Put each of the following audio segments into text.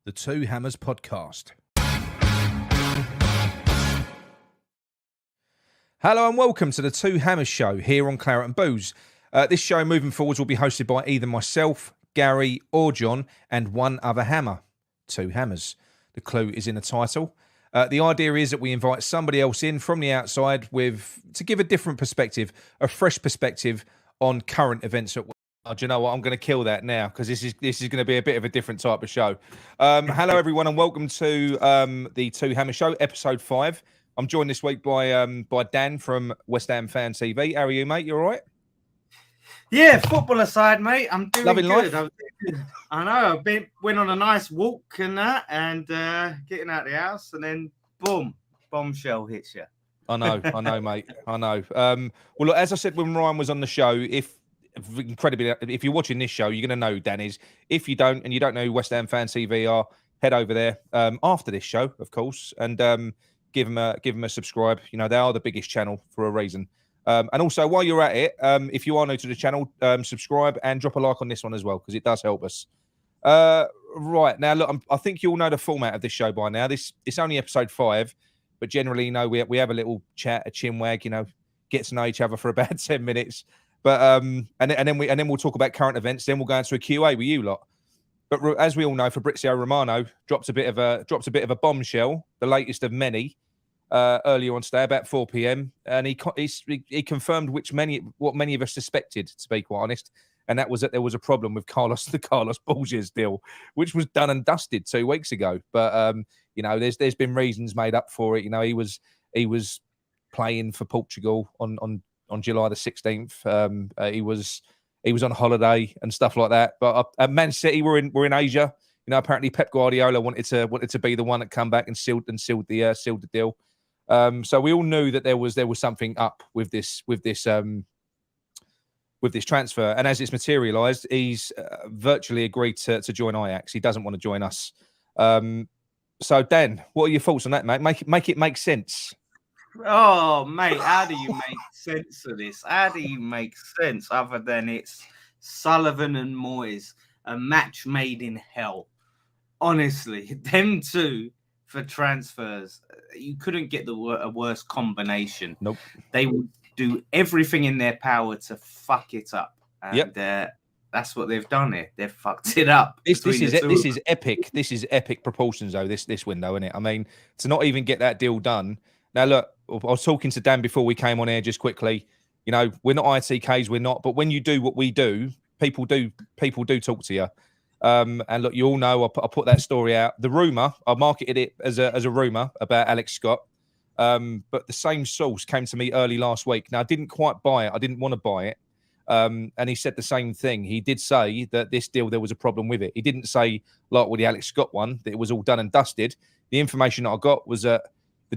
The Two Hammers Podcast. Hello and welcome to the Two Hammers Show here on Claret and Booze. This show moving forwards will be hosted by either myself, Gary or John and one other hammer. Two Hammers. The clue is in the title. The idea is that we invite somebody else in from the outside to give a different perspective, a fresh perspective on current events at work. Oh, do you know what? I'm going to kill that now because this is going to be a bit of a different type of show. Hello, everyone, and welcome to the Two Hammer Show, episode 5. I'm joined this week by Dan from West Ham Fan TV. How are you, mate? You all right? Yeah, football aside, mate, I'm doing Loving good. life. I know. Went on a nice walk and that, and getting out of the house, and then boom, bombshell hits you. I know, mate. I know. Well, look, as I said when Ryan was on the show, if you're watching this show, you're going to know who Dan is. If you don't, and you don't know who West Ham Fan TV are, head over there after this show, of course, and give them a subscribe. You know, they are the biggest channel for a reason. And also, while you're at it, if you are new to the channel, subscribe and drop a like on this one as well, because it does help us. Right, now, look, I think you all know the format of this show by now. It's only episode 5, but generally, you know, we have a little chat, a chinwag, you know, get to know each other for about 10 minutes. But and then we'll talk about current events. Then we'll go into a QA with you lot. But as we all know, Fabrizio Romano dropped a bit of a bombshell, the latest of many, earlier on today, about 4 p.m. And he confirmed what many of us suspected, to be quite honest, and that was that there was a problem with the Carlos Borges deal, which was done and dusted 2 weeks ago. But you know, there's been reasons made up for it. You know, he was playing for Portugal on July the 16th. He was on holiday and stuff like that. But at Man City, we're in Asia. You know, apparently Pep Guardiola wanted to be the one that come back and sealed the deal. So we all knew that there was something up with this transfer. And as it's materialised, he's virtually agreed to join Ajax. He doesn't want to join us. So Dan, what are your thoughts on that, mate? Make it make sense. Oh, mate, how do you make sense of this? How do you make sense other than it's Sullivan and Moyes, a match made in hell? Honestly, them two for transfers, you couldn't get a worse combination. Nope. They would do everything in their power to fuck it up. And that's what they've done here. They've fucked it up. This is epic. This is epic proportions, though, this window, isn't it? I mean, to not even get that deal done. Now, look, I was talking to Dan before we came on air just quickly. You know, we're not ITKs, we're not. But when you do what we do, people do talk to you. And look, you all know I put that story out. The rumour, I marketed it as a rumour about Alex Scott. But the same source came to me early last week. Now, I didn't quite buy it. I didn't want to buy it. And he said the same thing. He did say that this deal, there was a problem with it. He didn't say, like with the Alex Scott one, that it was all done and dusted. The information that I got was that the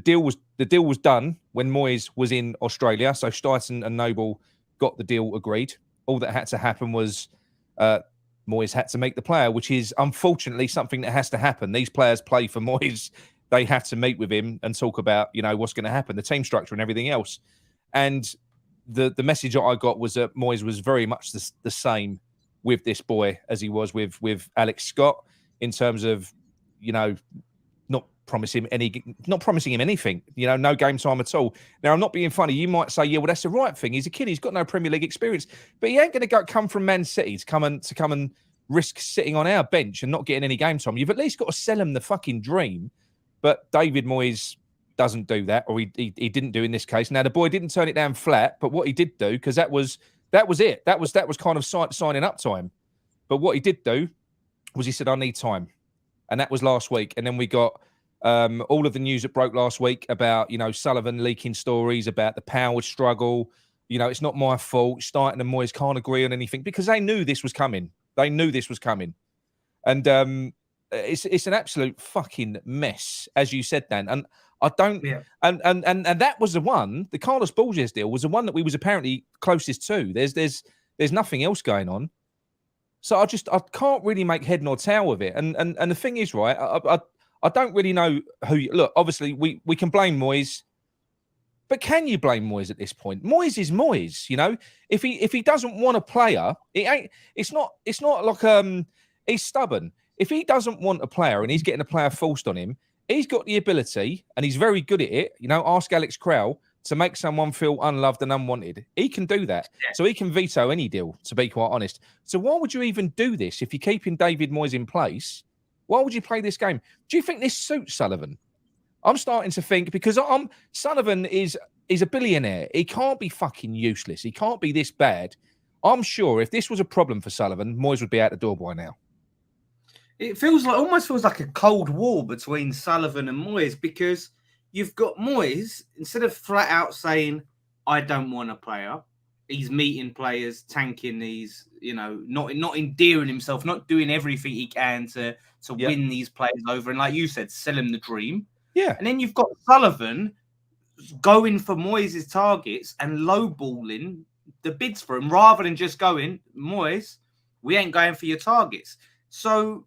deal was done when Moyes was in Australia. So Stuyton and Noble got the deal agreed. All that had to happen was Moyes had to meet the player, which is unfortunately something that has to happen. These players play for Moyes. They have to meet with him and talk about, you know, what's going to happen, the team structure and everything else. And the message that I got was that Moyes was very much the same with this boy as he was with Alex Scott in terms of, you know, not promising him anything, you know, no game time at all. Now, I'm not being funny. You might say, yeah, well, that's the right thing. He's a kid. He's got no Premier League experience, but he ain't going to come from Man City to come and risk sitting on our bench and not getting any game time. You've at least got to sell him the fucking dream. But David Moyes doesn't do that, or he didn't do in this case. Now, the boy didn't turn it down flat, but what he did do, because that was it. That was kind of signing up time. But what he did do was he said, I need time. And that was last week. And then we got all of the news that broke last week about, you know, Sullivan leaking stories about the power struggle. You know, it's not my fault. Stuyton and Moyes can't agree on anything because they knew this was coming. And it's an absolute fucking mess, as you said, Dan. And I don't, and that was the Carlos Borges deal was the one that we was apparently closest to. There's nothing else going on. So I can't really make head nor tail of it. And the thing is, right, I don't really know who look, obviously we can blame Moyes, but can you blame Moyes at this point? Moyes is Moyes, you know. If he doesn't want a player, it's not like he's stubborn. If he doesn't want a player and he's getting a player forced on him, he's got the ability and he's very good at it. You know, ask Alex Crowell to make someone feel unloved and unwanted. He can do that. Yeah. So he can veto any deal, to be quite honest. So why would you even do this if you're keeping David Moyes in place? Why would you play this game? Do you think this suits Sullivan? I'm starting to think, because Sullivan is a billionaire. He can't be fucking useless. He can't be this bad. I'm sure if this was a problem for Sullivan, Moyes would be out the door by now. It almost feels like a cold war between Sullivan and Moyes, because you've got Moyes, instead of flat out saying, I don't want a player, he's meeting players, tanking these, not endearing himself, not doing everything he can to win these players over. And like you said, sell him the dream. Yeah. And then you've got Sullivan going for Moyes' targets and lowballing the bids for him, rather than just going, Moyes, we ain't going for your targets. So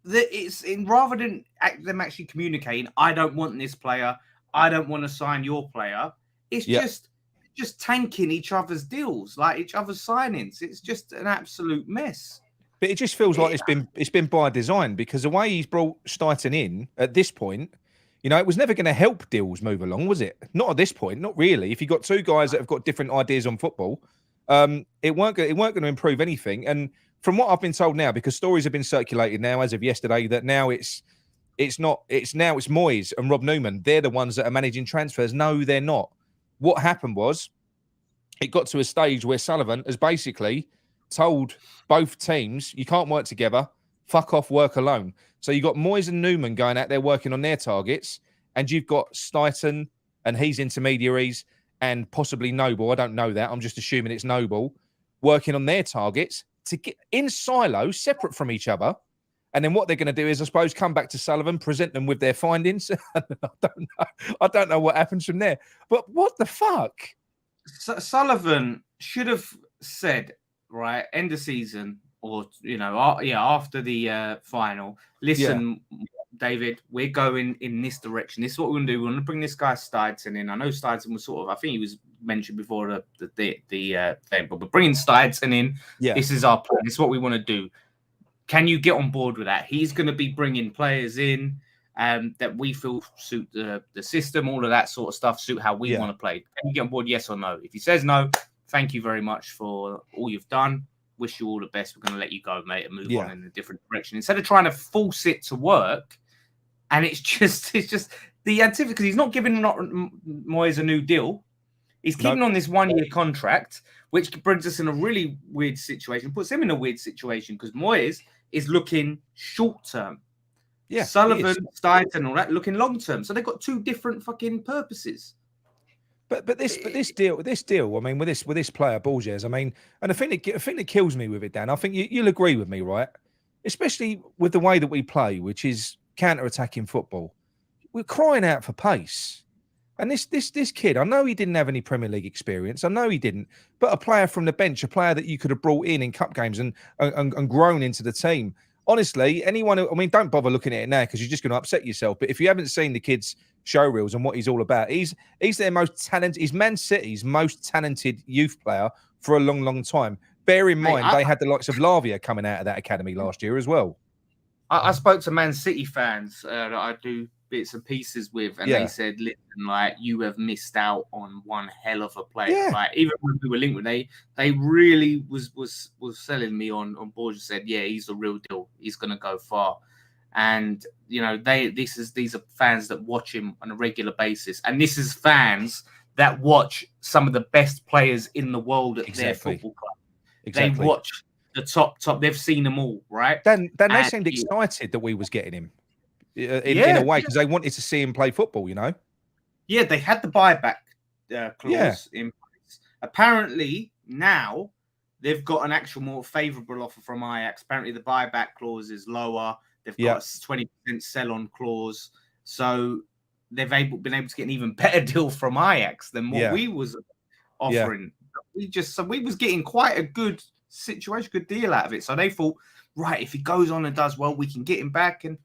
rather than them actually communicating, I don't want this player, I don't want to sign your player, it's just tanking each other's deals, like each other's signings. It's just an absolute mess. But it just feels like it's been by design, because the way he's brought Steiten in at this point, it was never going to help deals move along, was it? Not at this point, not really. If you got two guys that have got different ideas on football, it weren't going to improve anything. And from what I've been told now, because stories have been circulated now as of yesterday, that now it's Moyes and Rob Newman. They're the ones that are managing transfers. No, they're not. What happened was, it got to a stage where Sullivan has basically told both teams, you can't work together, fuck off, work alone. So you've got Moyes and Newman going out there working on their targets, and you've got Steiten and his intermediaries and possibly Noble, I don't know that, I'm just assuming it's Noble, working on their targets to get in silos, separate from each other. And then what they're going to do is, I suppose, come back to Sullivan, present them with their findings. I don't know what happens from there. But what the fuck? Sullivan should have said, right, end of season, or after the final, listen, David, we're going in this direction. This is what we're going to do. We're going to bring this guy Steidson in. I know Steidson was I think he was mentioned before the thing, but we're bringing Steidson in. Yeah. This is our plan. This is what we want to do. Can you get on board with that? He's going to be bringing players in that we feel suit the system, all of that sort of stuff, suit how we want to play. Can you get on board, yes or no? If he says no, thank you very much for all you've done. Wish you all the best. We're going to let you go, mate, and move on in a different direction. Instead of trying to force it to work, and it's just the activity, because he's not giving Moyes a new deal. He's keeping on this 1-year contract, which brings us in a really weird situation, puts him in a weird situation, because Moyes is looking short term. Yeah, Sullivan, Steiten, and all that looking long term. So they've got two different fucking purposes. But this deal. I mean, with this player Borges. I mean, and the thing that kills me with it, Dan. I think you'll agree with me, right? Especially with the way that we play, which is counter-attacking football. We're crying out for pace. And this kid, I know he didn't have any Premier League experience. I know he didn't. But a player from the bench, a player that you could have brought in cup games and grown into the team. Honestly, don't bother looking at it now, because you're just going to upset yourself. But if you haven't seen the kid's show reels and what he's all about, he's their most talented. He's Man City's most talented youth player for a long, long time. Bear in mind, they had the likes of Lavia coming out of that academy last year as well. I spoke to Man City fans that I do bits and pieces with, and they said, listen, like, you have missed out on one hell of a player. Yeah. Like, even when we were linked with, they really was selling me on board and said, yeah, he's the real deal. He's going to go far. And, these are fans that watch him on a regular basis. And this is fans that watch some of the best players in the world at their football club. Exactly. They watch the top. They've seen them all, right? Then they seemed excited that we was getting him in a way, because they wanted to see him play football, Yeah, they had the buyback clause in place. Apparently, now they've got an actual more favourable offer from Ajax. Apparently, the buyback clause is lower. They've got a 20% sell-on clause. So they've been able to get an even better deal from Ajax than what we was offering. Yeah. We was getting quite a good situation, good deal out of it. So they thought, right, if he goes on and does well, we can get him back. And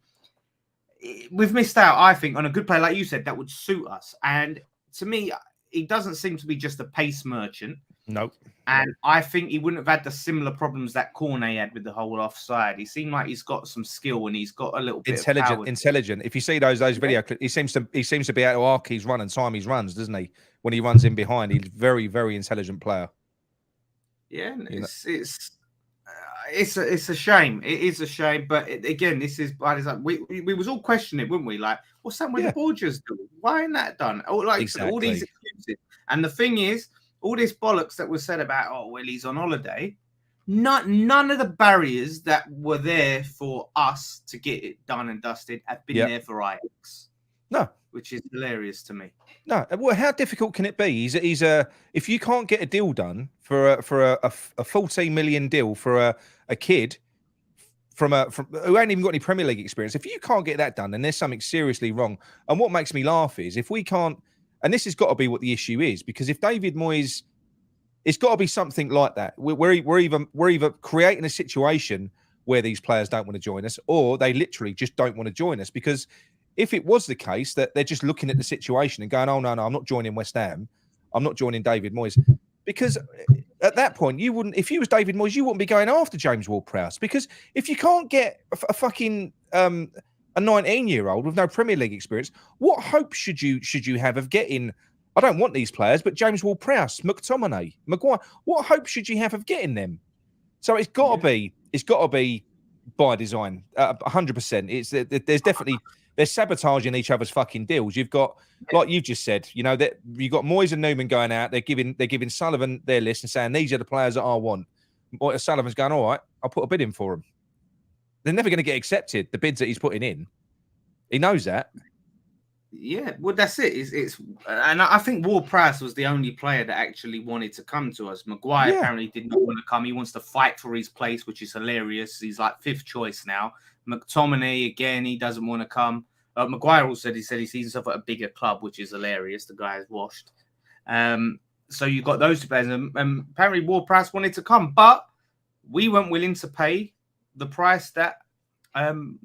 we've missed out, I think, on a good player, like you said, that would suit us. And to me, he doesn't seem to be just a pace merchant. No. And I think he wouldn't have had the similar problems that Cornet had with the whole offside. He seemed like he's got some skill and he's got a little bit of power. Intelligent. If you see those video clips, he seems to be able to arc his run and time his runs, doesn't he? When he runs in behind, he's very, very intelligent player. Yeah, it's a shame. It is a shame, but again, this is we was all questioning it, weren't we? Like, what's that with the Borgias doing? Why ain't that done? Like exactly. all these excuses. And the thing is, all this bollocks that was said about, oh, well, he's on holiday. None of the barriers that were there for us to get it done and dusted have been there for Ajax. No, which is hilarious to me. No, well, how difficult can it be? He's a if you can't get a deal done for a 14 million deal for a kid from who ain't even got any Premier League experience, if you can't get that done, then there's something seriously wrong. And what makes me laugh is if we can't, and this has got to be what the issue is, because if David Moyes, it's got to be something like that. We're either creating a situation where these players don't want to join us, or they literally just don't want to join us. Because if it was the case that they're just looking at the situation and going, "Oh no, I'm not joining West Ham. I'm not joining David Moyes," because at that point you wouldn't. If you was David Moyes, you wouldn't be going after James Ward-Prowse, because if you can't get a fucking a 19-year-old with no Premier League experience, what hope should you have of getting? I don't want these players, but James Ward-Prowse, McTominay, Maguire. What hope should you have of getting them? So it's got to be by design, 100%. It's there's definitely they're sabotaging each other's fucking deals. You've got, like you just said, you know, that you've got Moyes and Newman going out. They're giving Sullivan their list and saying these are the players that I want. Sullivan's going, all right, I'll put a bid in for them. They're never going to get accepted, the bids that he's putting in. He knows that. Yeah, well, that's it. And I think Ward-Prowse was the only player that actually wanted to come to us. Maguire apparently did not want to come. He wants to fight for his place, which is hilarious. He's like 5th choice now. McTominay, again, he doesn't want to come. Maguire also he said he sees himself at a bigger club, which is hilarious. The guy is washed. So you've got those two players. And apparently Ward-Prowse wanted to come, but we weren't willing to pay the price that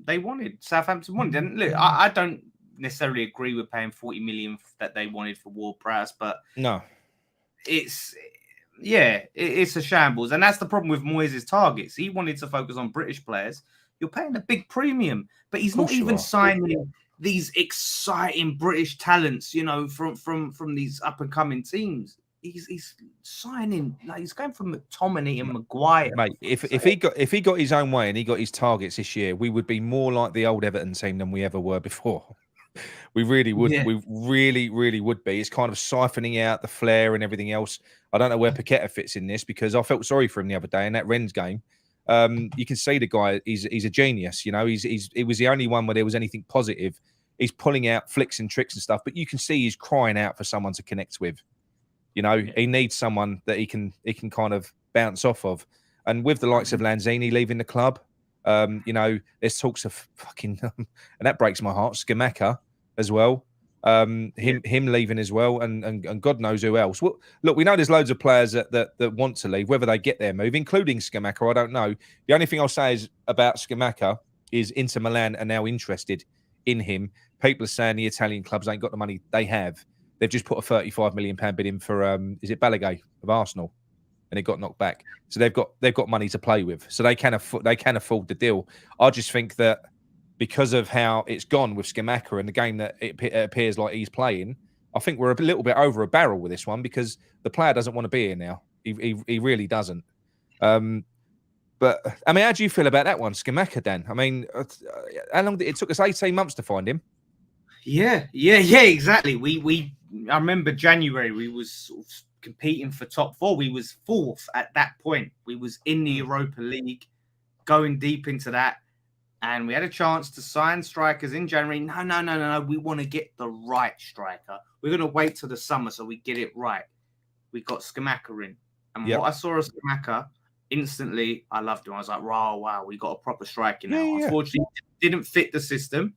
they wanted. Southampton wanted. And look, I don't necessarily agree with paying 40 million that they wanted for Ward-Prowse, but no, it's a shambles. And that's the problem with Moyes' targets. He wanted to focus on British players. You're paying a big premium, but he's not even signing these exciting British talents, you know, from these up and coming teams. He's signing, like, he's going from McTominay and Maguire. Mate, if he got his own way and he got his targets this year, we would be more like the old Everton team than we ever were before. We really would. Yeah. We really, really would be. It's kind of siphoning out the flair and everything else. I don't know where Paqueta fits in this, because I felt sorry for him the other day in that Rennes game. You can see the guy. He's a genius. You know, he was the only one where there was anything positive. He's pulling out flicks and tricks and stuff, but you can see he's crying out for someone to connect with. You know, he needs someone that he can kind of bounce off of. And with the likes of Lanzini leaving the club, you know, there's talks of fucking, and that breaks my heart, Scamacca as well. Him leaving as well, and God knows who else. Well, look, we know there's loads of players that want to leave. Whether they get their move, including Scamacca, I don't know. The only thing I'll say is about Scamacca is Inter Milan are now interested in him. People are saying the Italian clubs ain't got the money. They have. They've just put a £35 million bid in for is it Balaguer of Arsenal, and it got knocked back. So they've got money to play with. So they can afford the deal. I just think that because of how it's gone with Scamacca and the game that it appears like he's playing, I think we're a little bit over a barrel with this one, because the player doesn't want to be here now. He really doesn't. But I mean, how do you feel about that one, Scamacca, Dan? I mean, how long did it took us? 18 months to find him. Yeah, exactly. I remember January, we was sort of competing for top 4. We was 4th at that point. We was in the Europa League, going deep into that. And we had a chance to sign strikers in January. No. We want to get the right striker. We're going to wait till the summer so we get it right. We got Scamacca in. And what I saw of Scamacca, instantly, I loved him. I was like, wow, we got a proper striker now. Yeah. Unfortunately, it didn't fit the system.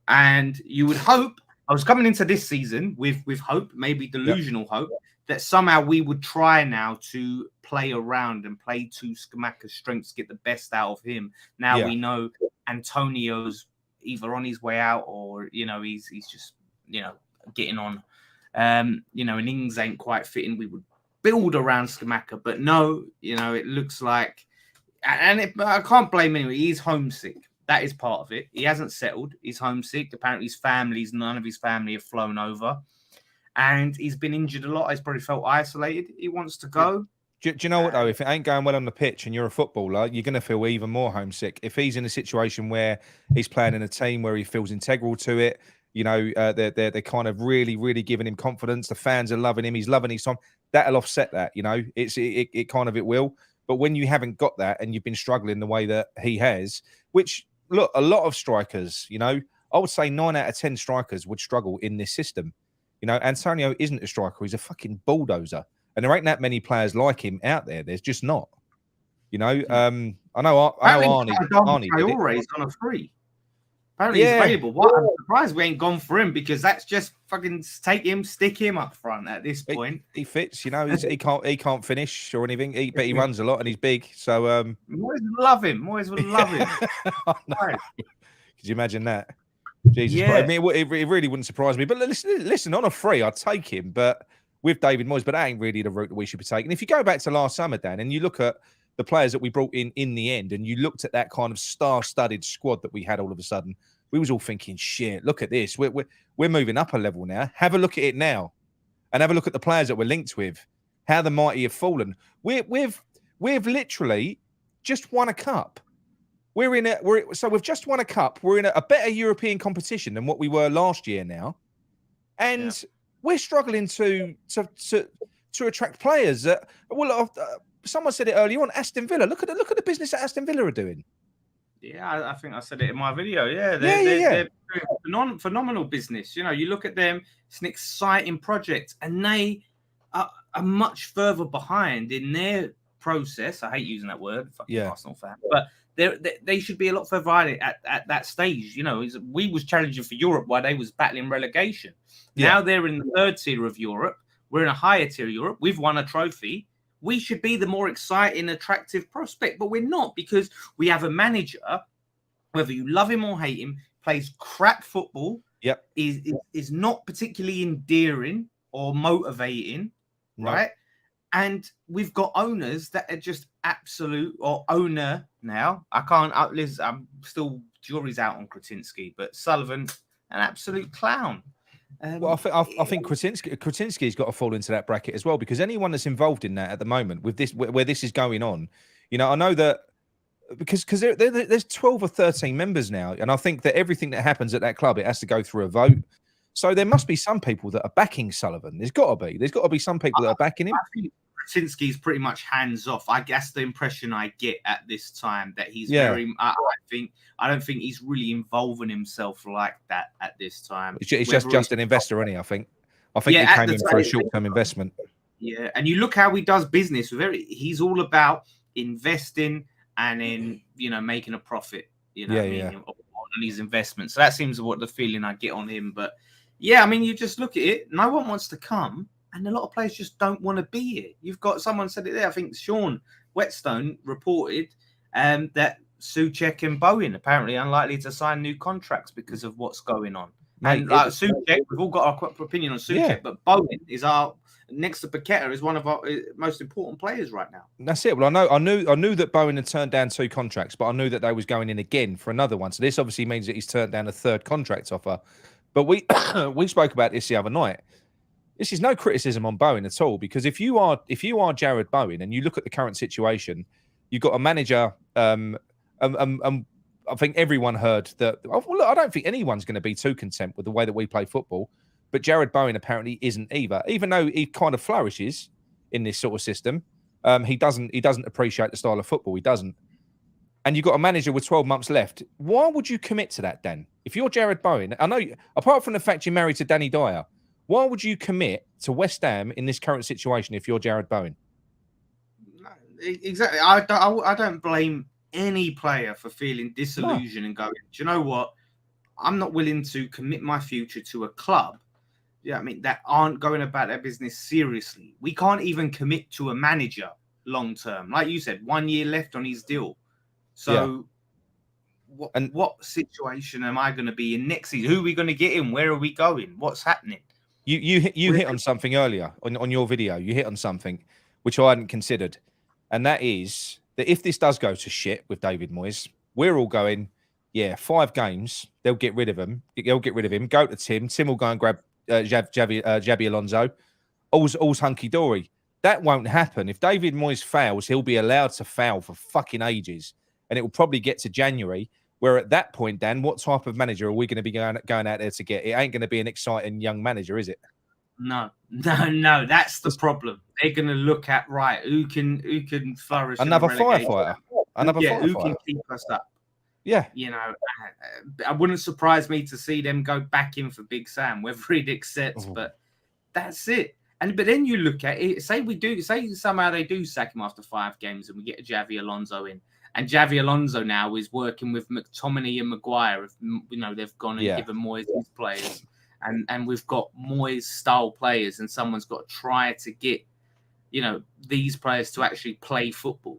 And you would hope, I was coming into this season with hope, maybe delusional hope, that somehow we would try now to play around and play to Scamacca's strengths, get the best out of him. Now we know Antonio's either on his way out, or, you know, he's just, you know, getting on. You know, and Ings ain't quite fitting. We would build around Scamacca, but no, it looks like, I can't blame anyone. He's homesick. That is part of it. He hasn't settled. He's homesick. Apparently, none of his family have flown over, and he's been injured a lot. He's probably felt isolated. He wants to go. Do you know what, though? If it ain't going well on the pitch and you're a footballer, you're going to feel even more homesick. If he's in a situation where he's playing in a team where he feels integral to it, they're kind of really, really giving him confidence. The fans are loving him. He's loving his time. That'll offset that, it will. But when you haven't got that and you've been struggling the way that he has, which, look, a lot of strikers, I would say 9 out of 10 strikers would struggle in this system. Antonio isn't a striker. He's a fucking bulldozer. And there ain't that many players like him out there. There's just not. I know Arnie is on a free. Apparently he's available. What? I'm surprised we ain't gone for him, because that's just fucking take him, stick him up front at this point. He fits, he can't finish or anything. But he runs a lot and he's big. So Moyes would love him. Moyes would love him. Could you imagine that? Jesus Christ. I mean, it really wouldn't surprise me. But listen, on a free, I'd take him. But with David Moyes, but that ain't really the route that we should be taking. If you go back to last summer, Dan, and you look at the players that we brought in the end, and you looked at that kind of star-studded squad that we had all of a sudden, we was all thinking, shit, look at this. We're moving up a level now. Have a look at it now. And have a look at the players that we're linked with, how the mighty have fallen. We've literally just won a cup. So we've just won a cup. We're in a better European competition than what we were last year now. And we're struggling to attract players. Someone said it earlier on. Aston Villa. Look at the business that Aston Villa are doing. Yeah, I think I said it in my video. Yeah, they're doing phenomenal business. You look at them. It's an exciting project, and they are much further behind in their process. I hate using that word. Fucking Arsenal fan, but they should be a lot further at that stage. We was challenging for Europe while they was battling relegation. Now they're in the third tier of Europe. We're in a higher tier of Europe. We've won a trophy. We should be the more exciting, attractive prospect, but we're not, because we have a manager, whether you love him or hate him, plays crap football. Yep. Is not particularly endearing or motivating, right? And we've got owners that are just absolute, or owner now. I'm still, jury's out on Kretinsky, but Sullivan, an absolute clown. Well, I think Kretinsky's got to fall into that bracket as well, because anyone that's involved in that at the moment, with this, where this is going on, I know that because there's 12 or 13 members now, and I think that everything that happens at that club, it has to go through a vote. So there must be some people that are backing Sullivan. There's got to be some people that are backing him. I think Kretinsky's pretty much hands off. I guess the impression I get at this time that he's very. I don't think he's really involving himself like that at this time. It's just an investor, isn't he? I think he came in for a short-term investment. Yeah, and you look how he does business with it. He's all about investing and in making a profit. On his investments. So that seems what the feeling I get on him. But yeah, I mean, you just look at it. No one wants to come. And a lot of players just don't want to be here. You've got, someone said it there, I think Sean Whetstone reported that Souček and Bowen apparently unlikely to sign new contracts because of what's going on. And Souček, we've all got our opinion on Souček, but Bowen is next to Paqueta, is one of our most important players right now. That's it. Well, I knew that Bowen had turned down 2 contracts, but I knew that they was going in again for another one. So this obviously means that he's turned down a 3rd contract offer. But we spoke about this the other night. This is no criticism on Bowen at all, because if you are Jared Bowen and you look at the current situation, you've got a manager. I think everyone heard that. Well, look, I don't think anyone's going to be too content with the way that we play football, but Jared Bowen apparently isn't either. Even though he kind of flourishes in this sort of system, he doesn't appreciate the style of football. He doesn't. And you've got a manager with 12 months left. Why would you commit to that, Dan? If you're Jared Bowen, I know, apart from the fact you're married to Danny Dyer, why would you commit to West Ham in this current situation if you're Jared Bowen? Exactly. I don't blame any player for feeling disillusioned and going, do you know what? I'm not willing to commit my future to a club. Yeah, I mean, that aren't going about their business seriously. We can't even commit to a manager long term. Like you said, 1 year left on his deal. So what situation am I going to be in next season? Who are we going to get in? Where are we going? What's happening? You hit on something earlier on your video. You hit on something which I hadn't considered, and that is that if this does go to shit with David Moyes, we're all going, yeah, 5 games, they'll get rid of him. They'll get rid of him. Go to Tim. Tim will go and grab Xabi Alonso. All's hunky dory. That won't happen. If David Moyes fails, he'll be allowed to fail for fucking ages, and it will probably get to January. Where at that point, Dan, what type of manager are we going to be going out there to get? It ain't going to be an exciting young manager, is it? No. That's the problem. They're going to look at who can flourish. Another firefighter. Who can keep us up? Yeah. You know, it wouldn't surprise me to see them go back in for Big Sam, whether he'd accept. But that's it. But then you look at it. Say somehow they do sack him after 5 games, and we get Xabi Alonso in. And Xavi Alonso now is working with McTominay and Maguire. They've gone and given Moyes his players. And we've got Moyes-style players, and someone's got to try to get, these players to actually play football.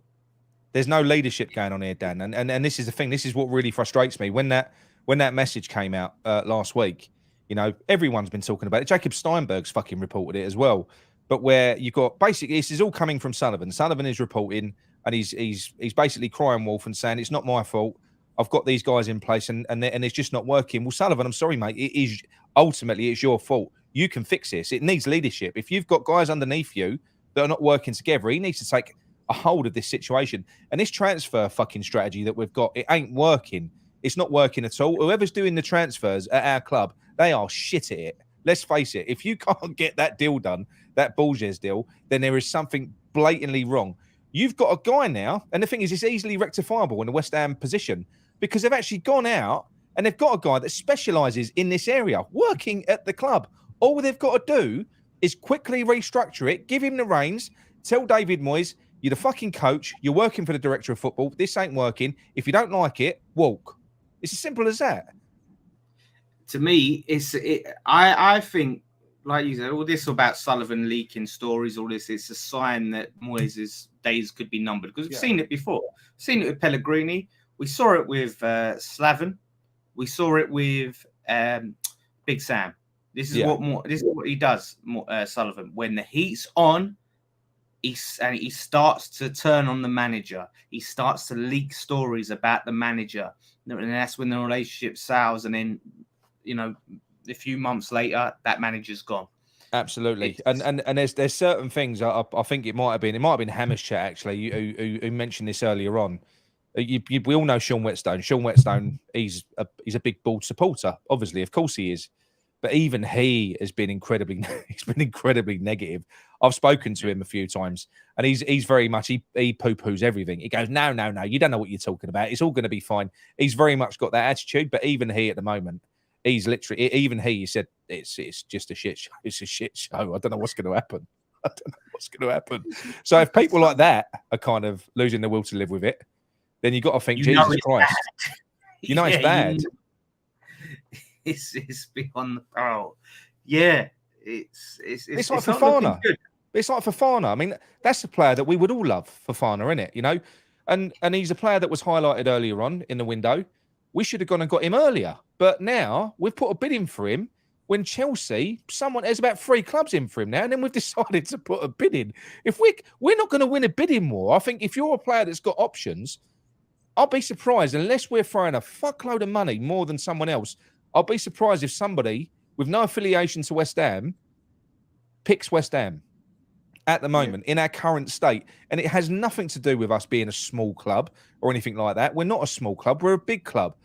There's no leadership going on here, Dan. And this is the thing. This is what really frustrates me. When that message came out last week, everyone's been talking about it. Jacob Steinberg's fucking reported it as well. But where you've got, basically, this is all coming from Sullivan. Sullivan is reporting, and he's basically crying wolf and saying, it's not my fault. I've got these guys in place and it's just not working. Well, Sullivan, I'm sorry, mate. Ultimately, it's your fault. You can fix this. It needs leadership. If you've got guys underneath you that are not working together, he needs to take a hold of this situation. And this transfer fucking strategy that we've got, it ain't working. It's not working at all. Whoever's doing the transfers at our club, they are shit at it. Let's face it. If you can't get that deal done, that Borges deal, then there is something blatantly wrong. You've got a guy now, and the thing is, it's easily rectifiable in the West Ham position because they've actually gone out and they've got a guy that specialises in this area, working at the club. All they've got to do is quickly restructure it, give him the reins, tell David Moyes, you're the fucking coach, you're working for the director of football, this ain't working. If you don't like it, walk. It's as simple as that. To me, I think, like you said, all this about Sullivan leaking stories, all this, it's a sign that Moyes' days could be numbered. Because we've seen it before. We've seen it with Pellegrini. We saw it with Slaven. We saw it with Big Sam. This is what he does, Sullivan. When the heat's on, he starts to turn on the manager. He starts to leak stories about the manager. And that's when the relationship sours. And then, a few months later, that manager's gone. Absolutely, and there's certain things. I think it might have been Hammer's chat actually who mentioned this earlier on. We all know Sean Whetstone. Sean Whetstone, he's a big bald supporter. Obviously, of course he is, but even he has been incredibly negative. I've spoken to him a few times, and he's very much he poo-poos everything. He goes, no, you don't know what you're talking about. It's all going to be fine. He's very much got that attitude, but even he at the moment. He's literally, even he said, it's just a shit show. It's a shit show. I don't know what's going to happen. So if people like that are kind of losing the will to live with it, then you've got to think, Jesus Christ. It's bad. It's beyond the parole. Yeah. It's like Fofana. It's like Fofana. I mean, that's the player that we would all love, Fofana, isn't it? And he's a player that was highlighted earlier on in the window. We should have gone and got him earlier. But now we've put a bid in for him when Chelsea, there's about 3 clubs in for him now, and then we've decided to put a bid in. If we're not going to win a bidding war, I think if you're a player that's got options, I'll be surprised, unless we're throwing a fuckload of money more than someone else, I'll be surprised if somebody with no affiliation to West Ham picks West Ham at the moment in our current state. And it has nothing to do with us being a small club or anything like that. We're not a small club. We're a big club.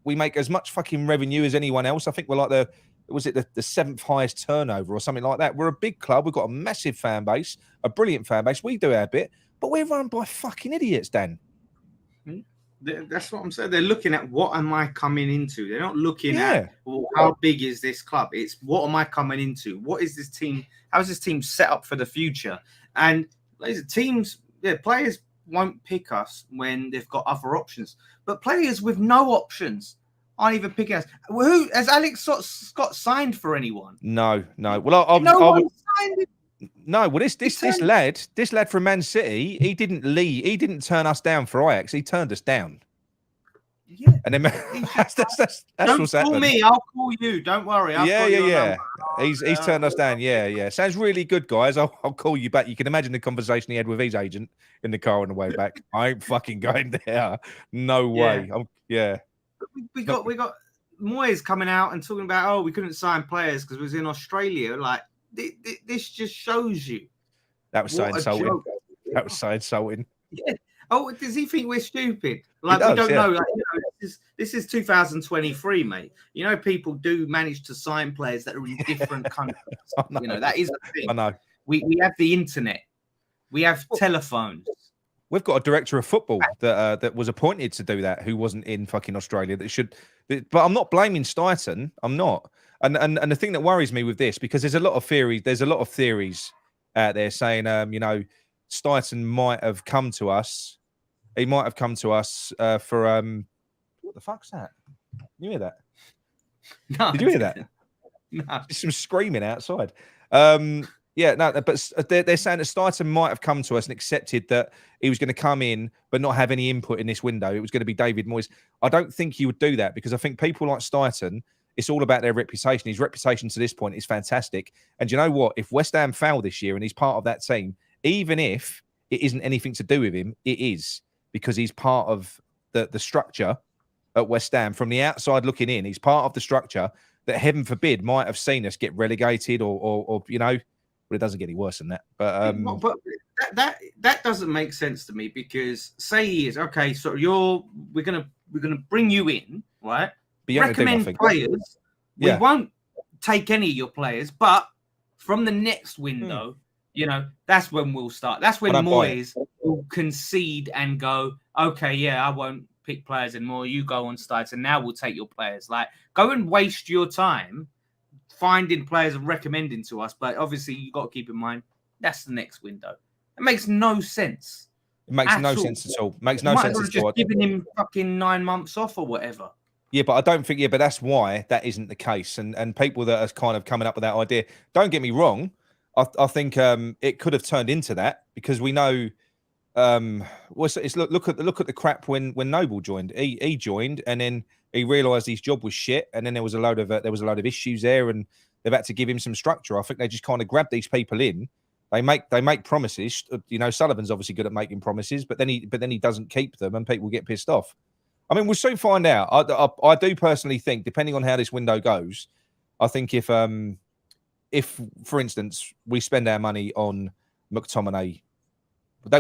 We make as much fucking revenue as anyone else. I think we're like the 7th highest turnover or something like that. We're a big club. We've got a massive fan base, a brilliant fan base. We do our bit, but we're run by fucking idiots, Dan. That's what I'm saying. They're looking at what am I coming into? They're not looking at how big is this club. It's what am I coming into? What is this team? How is this team set up for the future? And players won't pick us when they've got other options. But players with no options aren't even picking us. Who has Alex Scott signed for anyone? No. Well, signed. No, well, this lad from Man City, he didn't leave. He didn't turn us down for Ajax. He turned us down. Yeah. And then that's Don't what's call happened. me, I'll call you. Don't worry. Yeah. He's turned us down. Yeah. Sounds really good, guys. I'll call you back. You can imagine the conversation he had with his agent in the car on the way back. I ain't fucking going there. No way. We got Moyes coming out and talking about, oh, we couldn't sign players because we was in Australia. Like this just shows you. That was so insulting. That was so insulting. Yeah. Oh, does he think we're stupid? Like does, we don't yeah. know. Like, this is 2023, mate. People do manage to sign players that are in different countries. That is the thing. I know. We have the internet. We have telephones. We've got a director of football that was appointed to do that, who wasn't in fucking Australia. But I'm not blaming Stuyton. I'm not. And the thing that worries me with this, because there's a lot of theories out there saying, Stuyton might have come to us. He might have come to us for what the fuck's that? You hear that? No, did you hear that? No, there's some screaming outside. Yeah, no, but they're saying that Stuyton might have come to us and accepted that he was going to come in but not have any input in this window. It was going to be David Moyes. I don't think he would do that, because I think people like Stuyton, it's all about their reputation. His reputation to this point is fantastic. And you know what? If West Ham fail this year and he's part of that team, even if it isn't anything to do with him, it is, because he's part of the structure at West Ham. From the outside looking in, he's part of the structure that, heaven forbid, might have seen us get relegated or but it doesn't get any worse than that. But that doesn't make sense to me, because say he is okay. So we're gonna bring you in, right? Recommend players. We won't take any of your players, but from the next window, that's when we'll start. That's when Moyes will concede and go, okay, yeah, I won't pick players anymore. You go on Stuyton, and now we'll take your players. Like, go and waste your time finding players and recommending to us. But obviously, you got to keep in mind that's the next window. It makes no sense. It makes no sense at all. Makes no sense at all. Just giving him fucking 9 months off or whatever. Yeah, but I don't think. Yeah, but that's why that isn't the case. And people that are kind of coming up with that idea, don't get me wrong. I think it could have turned into that, because we know. Look at the crap when Noble joined. He joined, and then he realised his job was shit, and then there was a load of issues there, and they've had to give him some structure. I think they just kind of grab these people in. They make promises. Sullivan's obviously good at making promises, but then he doesn't keep them, and people get pissed off. I mean, we'll soon find out. I do personally think, depending on how this window goes, I think if for instance we spend our money on McTominay,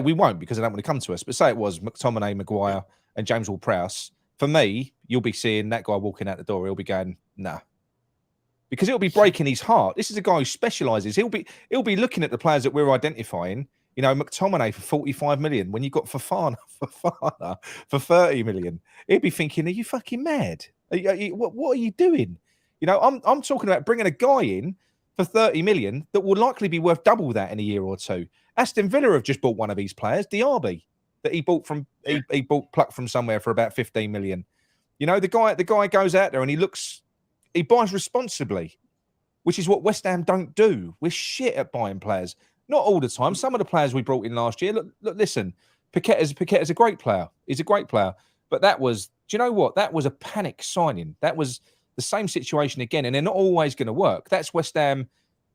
we won't, because they don't want to come to us. But say it was McTominay, Maguire, and James Ward-Prowse. For me, you'll be seeing that guy walking out the door. He'll be going, nah, because it'll be breaking his heart. This is a guy who specialises. He'll be looking at the players that we're identifying. McTominay for 45 million when you've got Fofana for 30 million. He'll be thinking, are you fucking mad? What are you doing? I'm talking about bringing a guy in for 30 million that will likely be worth double that in a year or two. Aston Villa have just bought one of these players, Diaby, that he bought plucked from somewhere for about 15 million. The guy goes out there and he buys responsibly, which is what West Ham don't do. We're shit at buying players. Not all the time. Some of the players we brought in last year, look, listen, Paquetá is a great player. He's a great player. But do you know what? That was a panic signing. That was the same situation again, and they're not always going to work. That's West Ham.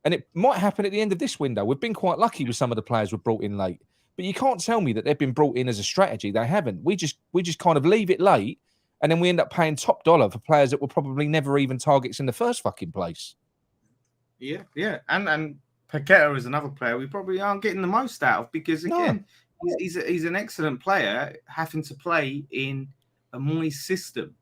And it might happen at the end of this window. We've been quite lucky with some of the players we've brought in late. But you can't tell me that they've been brought in as a strategy. They haven't. We just kind of leave it late, and then we end up paying top dollar for players that were probably never even targets in the first fucking place. Yeah. And Paquetá is another player we probably aren't getting the most out of, because, again, he's an excellent player having to play in a Moyes system.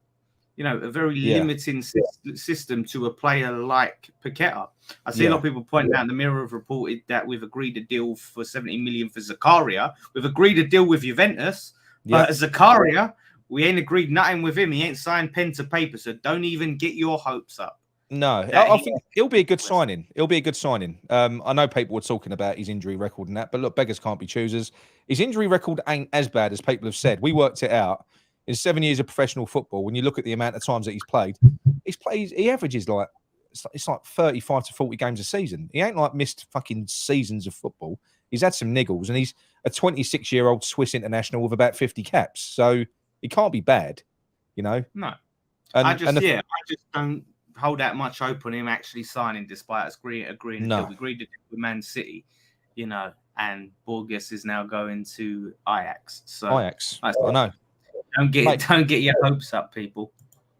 A very limiting system to a player like Paquetá. I see a lot of people pointing out, the Mirror have reported that we've agreed a deal for 70 million for Zakaria. We've agreed a deal with Juventus, but Zakaria, we ain't agreed nothing with him. He ain't signed pen to paper, so don't even get your hopes up. No, I think it'll be a good signing. It'll be a good signing. I know people were talking about his injury record and that, but look, beggars can't be choosers. His injury record ain't as bad as people have said. We worked it out. In 7 years of professional football, when you look at the amount of times that he averages it's like 35 to 40 games a season. He ain't missed fucking seasons of football. He's had some niggles, and he's a 26-year-old Swiss international with about 50 caps. So he can't be bad. You know, No, and I just don't hold that much hope on him actually signing, despite us agreeing to deal. We agreed to deal with Man City, you know, and Borges is now going to Ajax. So Ajax, I know. Don't get your hopes up, people.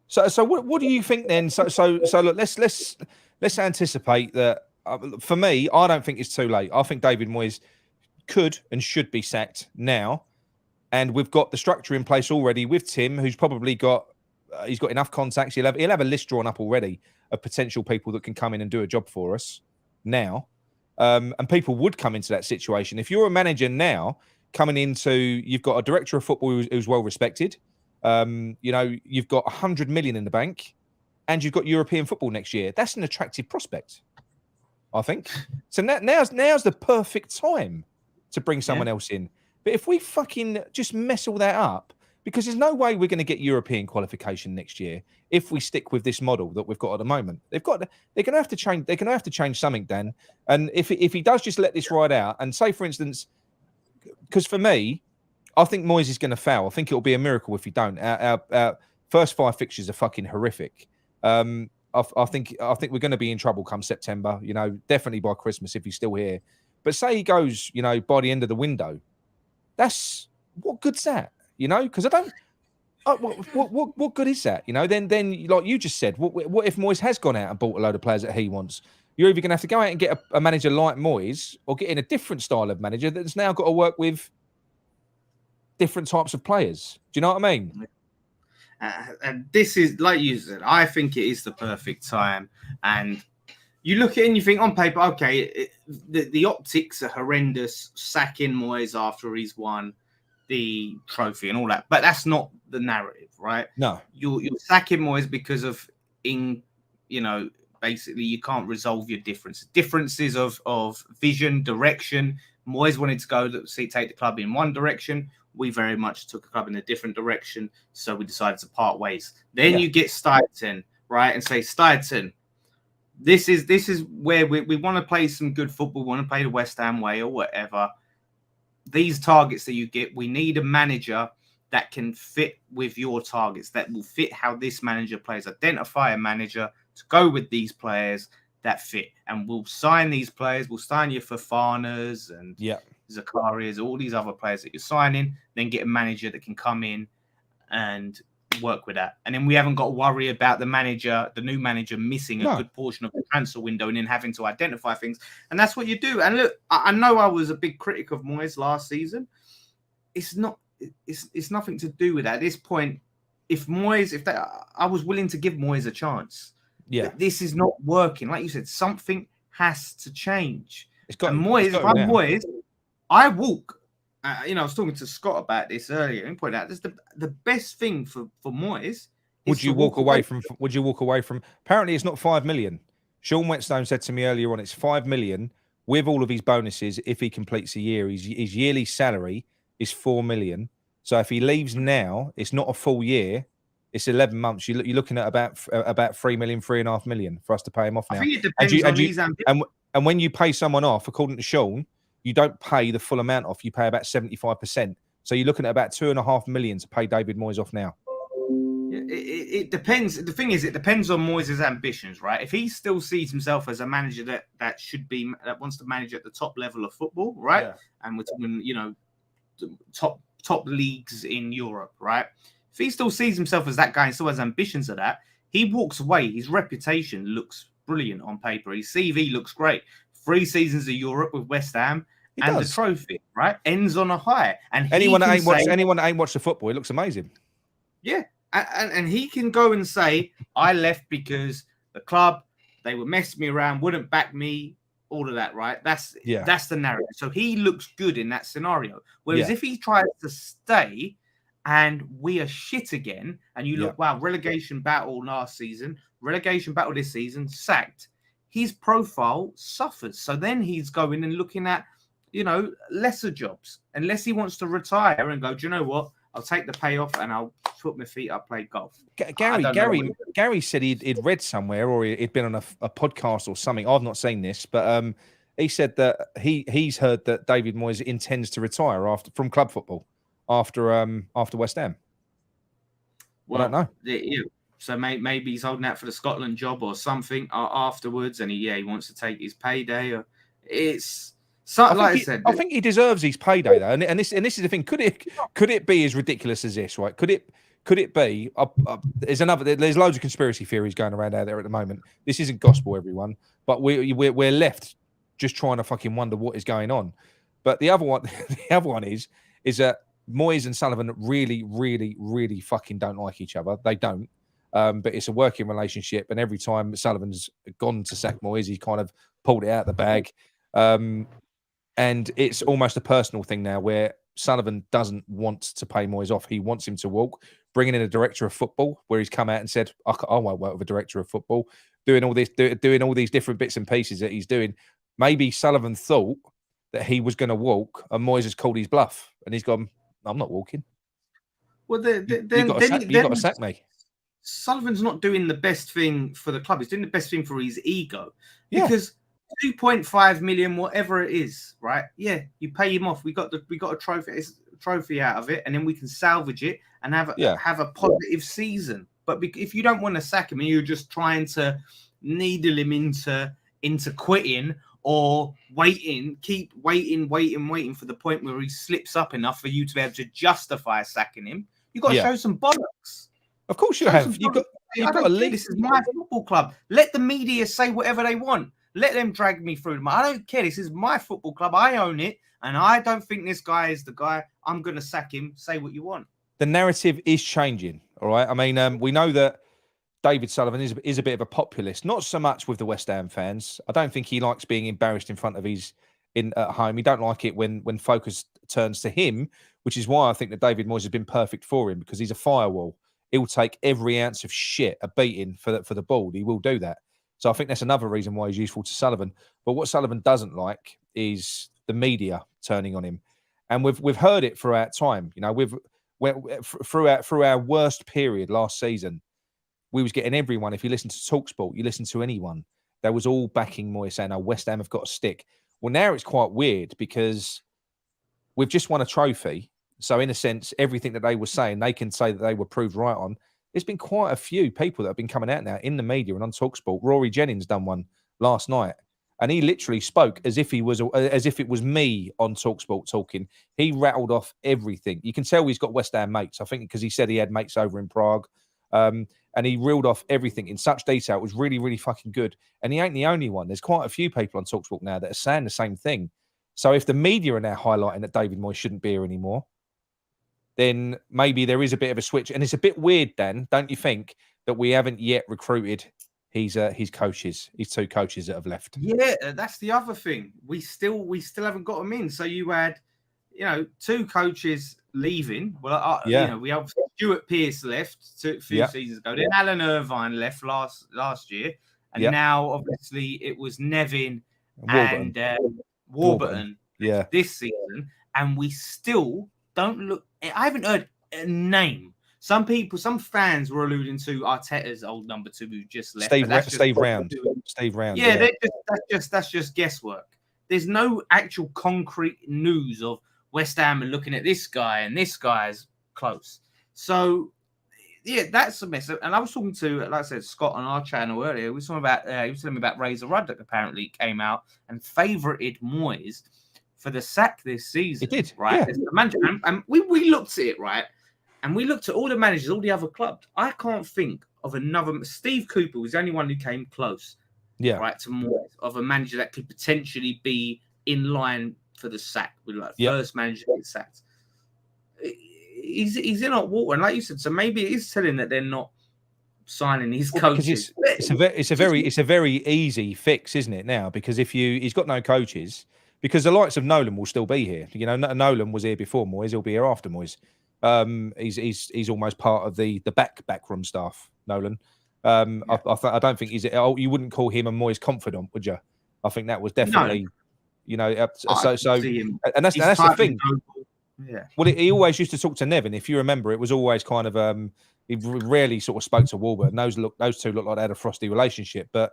So what do you think then? So look, let's anticipate that. For me, I don't think it's too late. I think David Moyes could and should be sacked now, and we've got the structure in place already with Tim, who's probably got he's got enough contacts. He'll have a list drawn up already of potential people that can come in and do a job for us now, and people would come into that situation. If you're a manager now coming into, you've got a director of football who's well respected. You know, you've got 100 million in the bank, and you've got European football next year. That's an attractive prospect, I think. So now's the perfect time to bring someone else in. But if we fucking just mess all that up, because there's no way we're going to get European qualification next year if we stick with this model that we've got at the moment. They're going to have to change. They're going to have to change something, Dan. And if he does just let this ride out, and say, for instance, because for me, I think Moyes is going to foul. I think it'll be a miracle if he don't. Our first 5 fixtures are fucking horrific. I think we're going to be in trouble come September. You know, definitely by Christmas if he's still here. But say he goes, you know, by the end of the window. That's what good's that? You know, because I don't. What good is that? You know, then like you just said, what if Moyes has gone out and bought a load of players that he wants? You're either going to have to go out and get a manager like Moyes, or get in a different style of manager that's now got to work with different types of players. Do you know what I mean? And this is, like you said, I think it is the perfect time. And you look at it and you think on paper, okay, the optics are horrendous, sacking Moyes after he's won the trophy and all that. But that's not the narrative, right? No. You're sacking Moyes because of, basically you can't resolve your differences of vision, direction. Moyes wanted to take the club in one direction. We very much took a club in a different direction, so we decided to part ways. Then you get Steidten, right, and say, Steidten, this is where we want to play some good football. We want to play the West Ham way or whatever. These targets that you get, we need a manager that can fit with your targets, that will fit how this manager plays. Identify a manager to go with these players that fit, and we'll sign these players. We'll sign you for Fanas and Zakarias, all these other players that you're signing. Then get a manager that can come in and work with that, and then we haven't got to worry about the new manager missing a good portion of the transfer window and then having to identify things. And that's what you do. And look, I know I was a big critic of Moyes last season. It's nothing to do with that at this point. I was willing to give Moyes a chance. But this is not working. Like you said, something has to change. Moyes, I walk. I was talking to Scott about this earlier and pointed out this the best thing for Moyes. Would you walk away from? Apparently, it's not 5 million. Sean Whetstone said to me earlier on, it's 5 million with all of his bonuses if he completes a year. His yearly salary is 4 million. So if he leaves now, it's not a full year. It's 11 months. You're looking at about 3 million, 3.5 million for us to pay him off now. I think it depends on his ambition. And when you pay someone off, according to Sean, you don't pay the full amount off. You pay about 75%. So you're looking at about 2.5 million to pay David Moyes off now. It depends. The thing is, it depends on Moyes' ambitions, right? If he still sees himself as a manager that wants to manage at the top level of football, right? And we're talking, top leagues in Europe, right? If he still sees himself as that guy and still has ambitions of that, he walks away. His reputation looks brilliant on paper. His CV looks great. 3 seasons of Europe with West Ham the trophy, right? Ends on a high. And anyone that ain't watched the football, it looks amazing. Yeah. And he can go and say, I left because the club, they would mess me around, wouldn't back me, all of that, right? That's the narrative. So he looks good in that scenario. Whereas if he tries to stay and we are shit again, and you look, wow, relegation battle last season, relegation battle this season, sacked, his profile suffers. So then he's going and looking at, lesser jobs, unless he wants to retire and go, do you know what? I'll take the payoff and I'll put my feet up, play golf. Gary said he'd read somewhere or he'd been on a podcast or something. I've not seen this, but he said that he's heard that David Moyes intends to retire from club football after West Ham. I don't know. So maybe he's holding out for the Scotland job or something afterwards, and he wants to take his payday. Or it's so, I said, I think he deserves his payday though, and this is the thing. Could it be as ridiculous as this? Right? Could it be? There's loads of conspiracy theories going around out there at the moment. This isn't gospel, everyone, but we're left just trying to fucking wonder what is going on. But the other one is that Moyes and Sullivan really, really, really fucking don't like each other. They don't. But it's a working relationship, and every time Sullivan's gone to sack Moyes, he kind of pulled it out of the bag. And it's almost a personal thing now where Sullivan doesn't want to pay Moyes off. He wants him to walk, bringing in a director of football where he's come out and said, I won't work with a director of football, doing all these different bits and pieces that he's doing. Maybe Sullivan thought that he was going to walk and Moyes has called his bluff and he's gone, I'm not walking. Well, you've got to sack me. Sullivan's not doing the best thing for the club. He's doing the best thing for his ego. Because 2.5 million, whatever it is, right? Yeah, you pay him off. We got a trophy out of it, and then we can salvage it and have a positive season. But if you don't want to sack him and you're just trying to needle him into quitting or keep waiting for the point where he slips up enough for you to be able to justify sacking him, you've got to show some bollocks. Of course you have. You've got to leave. This is my football club. Let the media say whatever they want. Let them drag me through them. I don't care. This is my football club. I own it. And I don't think this guy is the guy. I'm going to sack him. Say what you want. The narrative is changing. All right. I mean, we know that David Sullivan is a bit of a populist, not so much with the West Ham fans. I don't think he likes being embarrassed in front of at home. He don't like it when focus turns to him, which is why I think that David Moyes has been perfect for him, because he's a firewall. He'll take every ounce of shit, a beating for the ball. He will do that. So I think that's another reason why he's useful to Sullivan. But what Sullivan doesn't like is the media turning on him, and we've heard it throughout time. You know, through our worst period last season, we was getting everyone. If you listen to TalkSport, you listen to anyone, they was all backing Moyes, saying, "Oh, West Ham have got a stick." Well, now it's quite weird because we've just won a trophy. So in a sense, everything that they were saying, they can say that they were proved right on. There's been quite a few people that have been coming out now in the media and on TalkSport. Rory Jennings done one last night, and he literally spoke as if it was me on TalkSport talking. He rattled off everything. You can tell he's got West Ham mates. I think because he said he had mates over in Prague, and he reeled off everything in such detail. It was really, really fucking good. And he ain't the only one. There's quite a few people on TalkSport now that are saying the same thing. So if the media are now highlighting that David Moyes shouldn't be here anymore, then maybe there is a bit of a switch. And it's a bit weird, Dan, don't you think, that we haven't yet recruited his coaches, his two coaches that have left? Yeah, that's the other thing. We still haven't got them in. So you had, two coaches leaving. Well, we have Stuart Pearce left a few seasons ago. Then Alan Irvine left last year. And now, obviously, it was Nevin and Warburton this season. And we still don't look... I haven't heard a name. Some fans were alluding to Arteta's old number 2 who just left. Steve Round. Yeah, that's just guesswork. There's no actual concrete news of West Ham and looking at this guy and this guy's close. So, yeah, that's a mess. And I was talking to, like I said, Scott on our channel earlier. He was telling me about Razor Ruddock apparently came out and favoured Moyes for the sack this season. It did, right? Yeah. As the manager, and we looked at it, right? And we looked at all the managers, all the other clubs. I can't think of another. Steve Cooper was the only one who came close, right, to Moyes, of a manager that could potentially be in line for the sack, with first manager to get sacked. He's in hot water, and like you said, so maybe it is telling that they're not signing his coaches. It's a very easy fix, isn't it? Now, because he's got no coaches, because the likes of Nolan will still be here. You know, Nolan was here before Moyes; he'll be here after Moyes. He's almost part of the backroom staff, Nolan. I don't think he's. Oh, you wouldn't call him a Moyes confidant, would you? I think that was definitely, and that's the thing. Yeah. Well, he always used to talk to Nevin. If you remember, it was always kind of he rarely sort of spoke to Warburton. Those two looked like they had a frosty relationship. But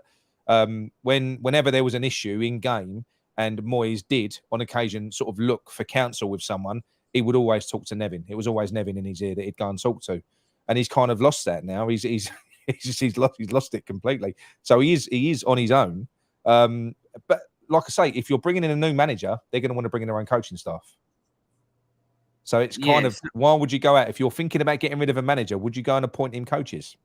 whenever there was an issue in game, and Moyes did on occasion sort of look for counsel with someone, he would always talk to Nevin. It was always Nevin in his ear that he'd go and talk to. and he's kind of lost that now. He's lost it completely. So he is on his own. But like I say, if you're bringing in a new manager, they're going to want to bring in their own coaching staff. So it's kind of, why would you go out if you're thinking about getting rid of a manager? Would you go and appoint him coaches?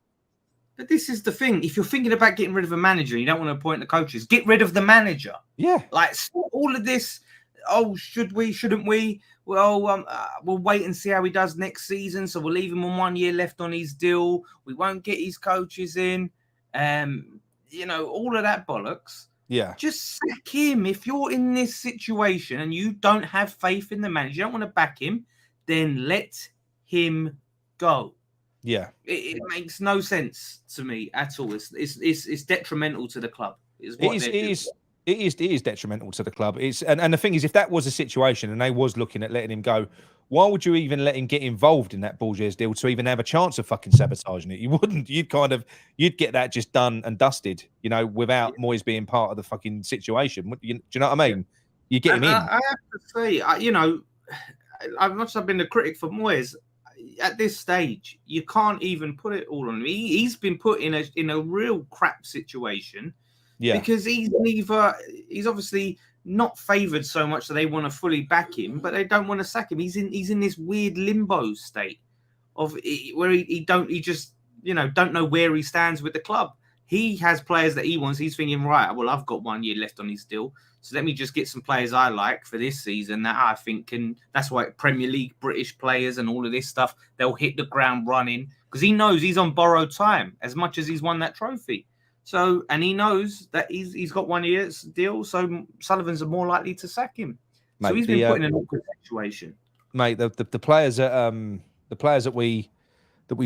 But this is the thing. If you're thinking about getting rid of a manager, you don't want to appoint the coaches. Get rid of the manager. Yeah. Like all of this. Oh, should we? Shouldn't we? Well, we'll wait and see how he does next season. So we'll leave him on 1 year left on his deal. We won't get his coaches in. All of that bollocks. Yeah. Just sack him. If you're in this situation and you don't have faith in the manager, you don't want to back him, then let him go. Yeah. It makes no sense to me at all. It's detrimental to the club. It is detrimental to the club. And the thing is, if that was a situation and they was looking at letting him go, why would you even let him get involved in that Bourges deal to even have a chance of fucking sabotaging it? You wouldn't. You'd get that just done and dusted, without Moyes being part of the fucking situation. Do you know what I mean? You get him in. I have to say, as much as I've been a critic for Moyes, at this stage, you can't even put it all on him. He's been put in a real crap situation. Yeah. Because he's obviously not favoured so much that they want to fully back him, but they don't want to sack him. He's in this weird limbo state of where he don't know where he stands with the club. He has players that he wants. He's thinking, right, well, I've got 1 year left on his deal, so let me just get some players I like for this season that I think can. That's why Premier League British players and all of this stuff, they'll hit the ground running because he knows he's on borrowed time as much as he's won that trophy. So, and he knows that he's got 1 year's deal, so Sullivan's are more likely to sack him. Mate, so he's been put in an awkward situation. Mate, the players that we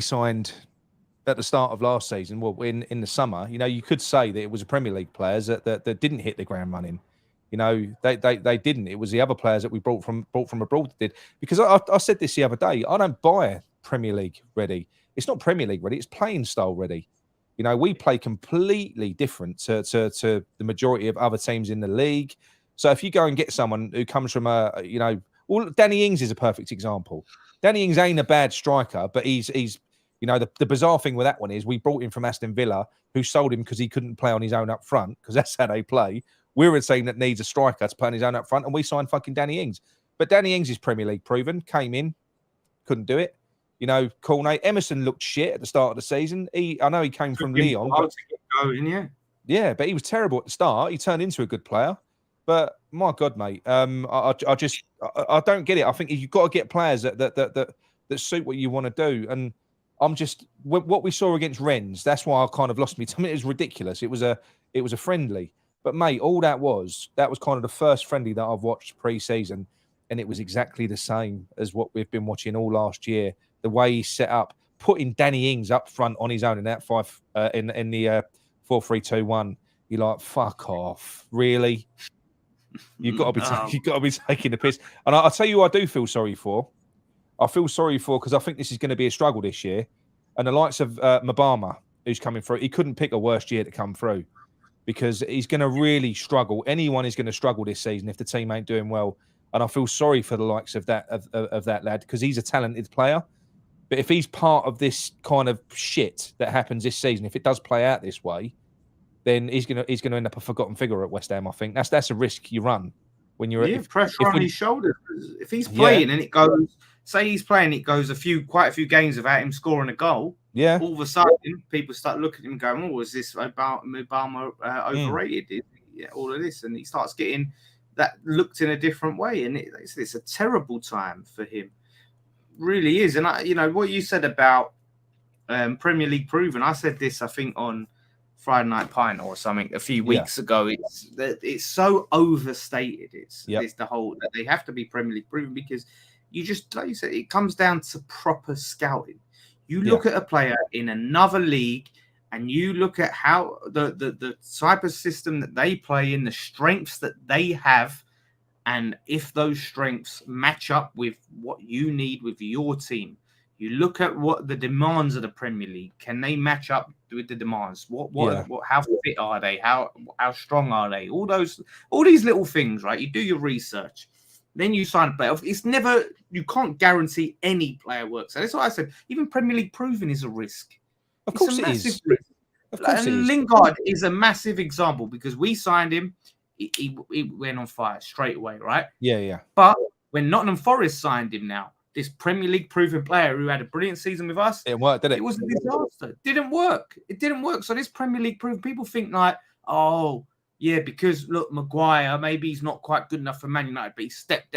signed at the start of last season, well, in the summer, you could say that it was a Premier League players that didn't hit the ground running. They didn't. It was the other players that we brought from abroad that did. Because I said this the other day, I don't buy Premier League ready. It's not Premier League ready. It's playing style ready. We play completely different to the majority of other teams in the league. So if you go and get someone who comes from Danny Ings is a perfect example. Danny Ings ain't a bad striker, but he's the bizarre thing with that one is we brought him from Aston Villa, who sold him because he couldn't play on his own up front, because that's how they play. We're a team that needs a striker to play on his own up front, and we signed fucking Danny Ings. But Danny Ings is Premier League proven, came in, couldn't do it. Cornet, Emerson looked shit at the start of the season. I know he came from Lyon. Yeah, but he was terrible at the start. He turned into a good player. But my God, mate, I don't get it. I think you've got to get players that suit what you want to do. And I'm just what we saw against Rennes. That's why I kind of lost me. I mean, it was ridiculous. It was a friendly. But mate, all that was kind of the first friendly that I've watched pre-season, and it was exactly the same as what we've been watching all last year. The way he set up, putting Danny Ings up front on his own in that in the 4-3-2-1. You're like, fuck off, really? You've got to be taking the piss. And I'll tell you who I do feel sorry for. I feel sorry for because I think this is going to be a struggle this year. And the likes of Mbama, who's coming through, he couldn't pick a worse year to come through because he's going to really struggle. Anyone is going to struggle this season if the team ain't doing well. And I feel sorry for the likes of that lad because he's a talented player. But if he's part of this kind of shit that happens this season, if it does play out this way, then he's gonna end up a forgotten figure at West Ham. I think that's a risk you run when you're pressure on his shoulders. If he's playing and it goes, say he's playing, it goes quite a few games without him scoring a goal. Yeah, all of a sudden people start looking at him and going, "Oh, is this Obama overrated?" Yeah, all of this, and he starts getting that looked in a different way, and it's a terrible time for him. Really is. And what you said about Premier League proven, I said this I think on Friday Night Pint or something a few weeks ago. It's so overstated. It's the whole that they have to be Premier League proven because you just, like you said, it comes down to proper scouting. You look at a player in another league and you look at how the type of system that they play in, the strengths that they have, and if those strengths match up with what you need with your team, you look at what the demands of the Premier League. Can they match up with the demands? How fit are they? How strong are they? All these little things, right? You do your research, Then you sign a player. It's never, you can't guarantee any player works. So that's what I said. Even Premier League proven is a risk. Of course it is. Risk. Of course it is. Lingard is a massive example because we signed him. He went on fire straight away, right? Yeah. But when Nottingham Forest signed him now, this Premier League proven player who had a brilliant season with us, it worked, did it? It was a disaster. It didn't work. So this Premier League proven, people think like, oh, yeah, because look, Maguire, maybe he's not quite good enough for Man United, but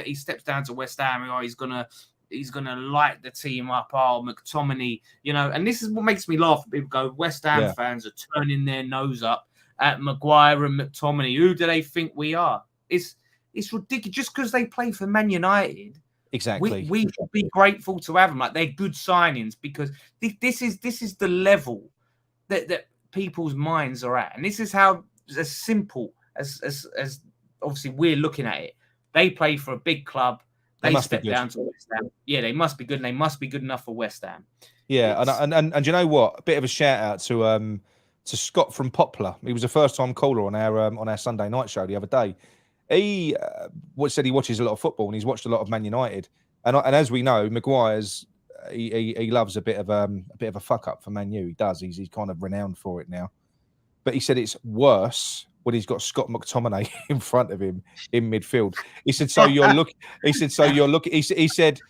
he steps down to West Ham. Oh, he's gonna light the team up. Oh, McTominay, and this is what makes me laugh. People go, West Ham fans are turning their nose up at Maguire and McTominay. Who do they think we are? It's ridiculous. Just because they play for Man United, exactly. We should be grateful to have them. Like, they're good signings because this is the level that people's minds are at, and this is how as simple as obviously we're looking at it. They play for a big club. They step down to West Ham. Yeah, they must be good, and they must be good enough for West Ham. Yeah, and you know what? A bit of a shout out to Scott from Poplar. He was a first time caller on our Sunday night show the other day. He said he watches a lot of football and he's watched a lot of Man United. And as we know, Maguire's he loves a bit of a fuck up for Man U. He does. He's kind of renowned for it now. But he said it's worse when he's got Scott McTominay in front of him in midfield. He said, so you're looking. He said, so you're looking. He said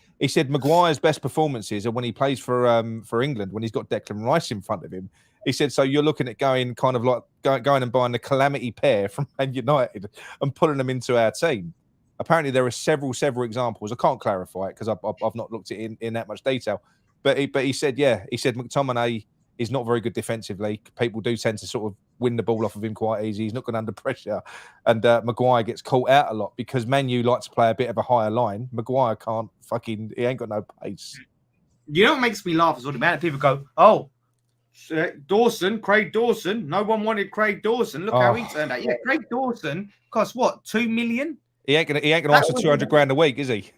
Maguire's best performances are when he plays for England, when he's got Declan Rice in front of him. He said, so you're looking at going and buying the calamity pair from Man United and putting them into our team. Apparently, there are several examples. I can't clarify it because I've not looked at it in that much detail. But he said, he said McTominay is not very good defensively. People do tend to sort of win the ball off of him quite easy. He's not going under pressure. And Maguire gets caught out a lot because Man U like to play a bit of a higher line. Maguire can't he ain't got no pace. You know what makes me laugh is all the amount of people go, oh, Craig Dawson. No one wanted Craig Dawson. Look how he turned out. Yeah, Craig Dawson costs what, 2 million? He ain't gonna ask for 200 grand a week, is he?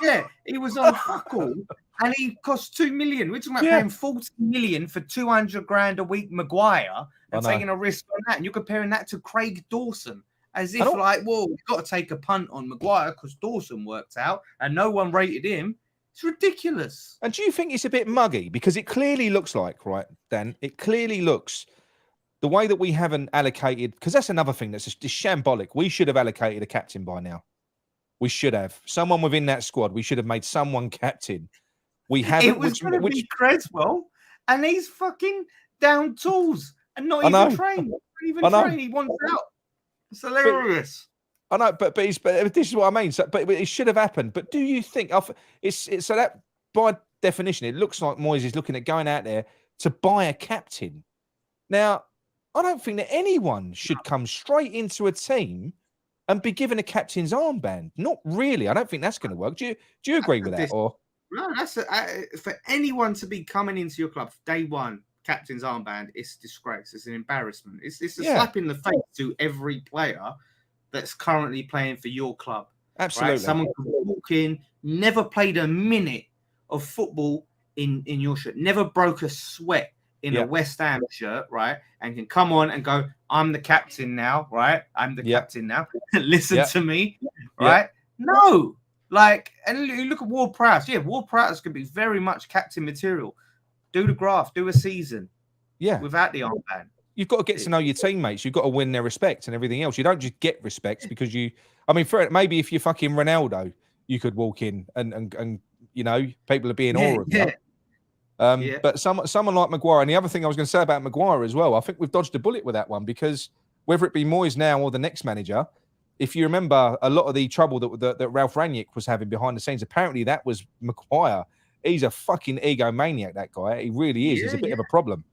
Yeah, he was on fuck all, and he cost 2 million. We're talking about paying 40 million for 200 grand a week, Maguire, and taking a risk on that. And you're comparing that to Craig Dawson, as if like, well, we've got to take a punt on Maguire because Dawson worked out, and no one rated him. It's ridiculous. And do you think it's a bit muggy? Because it clearly looks like, right, Dan, it clearly looks the way that we haven't allocated, because that's another thing that's just shambolic. We should have allocated a captain by now. We should have. Someone within that squad, we should have made someone captain. We haven't. It was going to be Creswell, and he's fucking down tools and not even trained. He wants out. It's hilarious. I know, but this is what I mean. So, but it should have happened. But do you think it's so that by definition, it looks like Moyes is looking at going out there to buy a captain? Now, I don't think that anyone should come straight into a team and be given a captain's armband. Not really. I don't think that's going to work. Do you agree with that? Or no, for anyone to be coming into your club day one, captain's armband, it's disgrace. It's an embarrassment. It's a slap in the face to every player that's currently playing for your club. Absolutely. Right? Someone can walk in, never played a minute of football in your shirt, never broke a sweat in a West Ham shirt, right? And can come on and go, I'm the captain now, right? I'm the captain now. Listen to me, right? No. Like, and you look at Ward-Prowse. Yeah, Ward-Prowse could be very much captain material. Do the graft, do a season. Yeah. Without the armband. You've got to get to know your teammates. You've got to win their respect and everything else. You don't just get respect because maybe if you're fucking Ronaldo, you could walk in and people are being awe of you. But someone like Maguire, and the other thing I was going to say about Maguire as well, I think we've dodged a bullet with that one because whether it be Moyes now or the next manager, if you remember a lot of the trouble that Ralph Rangnick was having behind the scenes, apparently that was Maguire. He's a fucking egomaniac, that guy. He really is. He's a bit of a problem.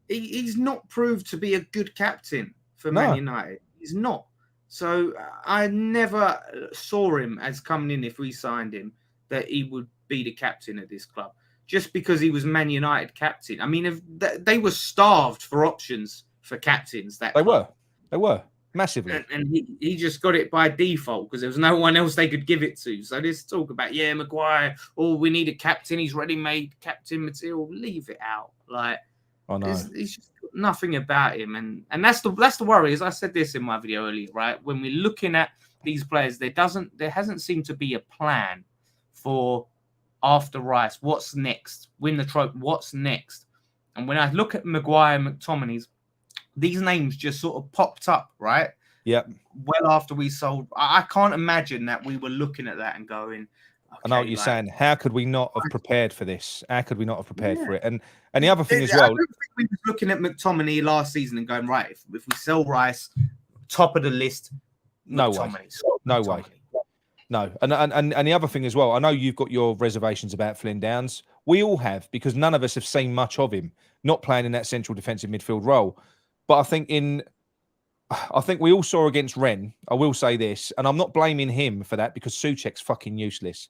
He's not proved to be a good captain for Man United. He's not. So I never saw him as coming in, if we signed him, that he would be the captain of this club. Just because he was Man United captain. I mean, if they were starved for options for captains. They were massively. And he just got it by default because there was no one else they could give it to. So this talk about, Maguire, we need a captain. He's ready-made captain material. Leave it out. Like, I know. He's just got nothing about him. And that's the worry. As I said this in my video earlier, right? When we're looking at these players, there hasn't seemed to be a plan for after Rice. What's next? Win the trophy. What's next? And when I look at Maguire and McTominay's, these names just sort of popped up, right? Yeah. Well after we sold, I can't imagine that we were looking at that and going, okay, I know what you're saying. How could we not have prepared for this? How could we not have prepared for it? And the other thing as well, I don't think we were looking at McTominay last season and going, right, if we sell Rice, top of the list, no way, no way, no. And the other thing as well, I know you've got your reservations about Flynn Downs. We all have, because none of us have seen much of him not playing in that central defensive midfield role. But I think we all saw against Rennes, I will say this, and I'm not blaming him for that because Souček's fucking useless.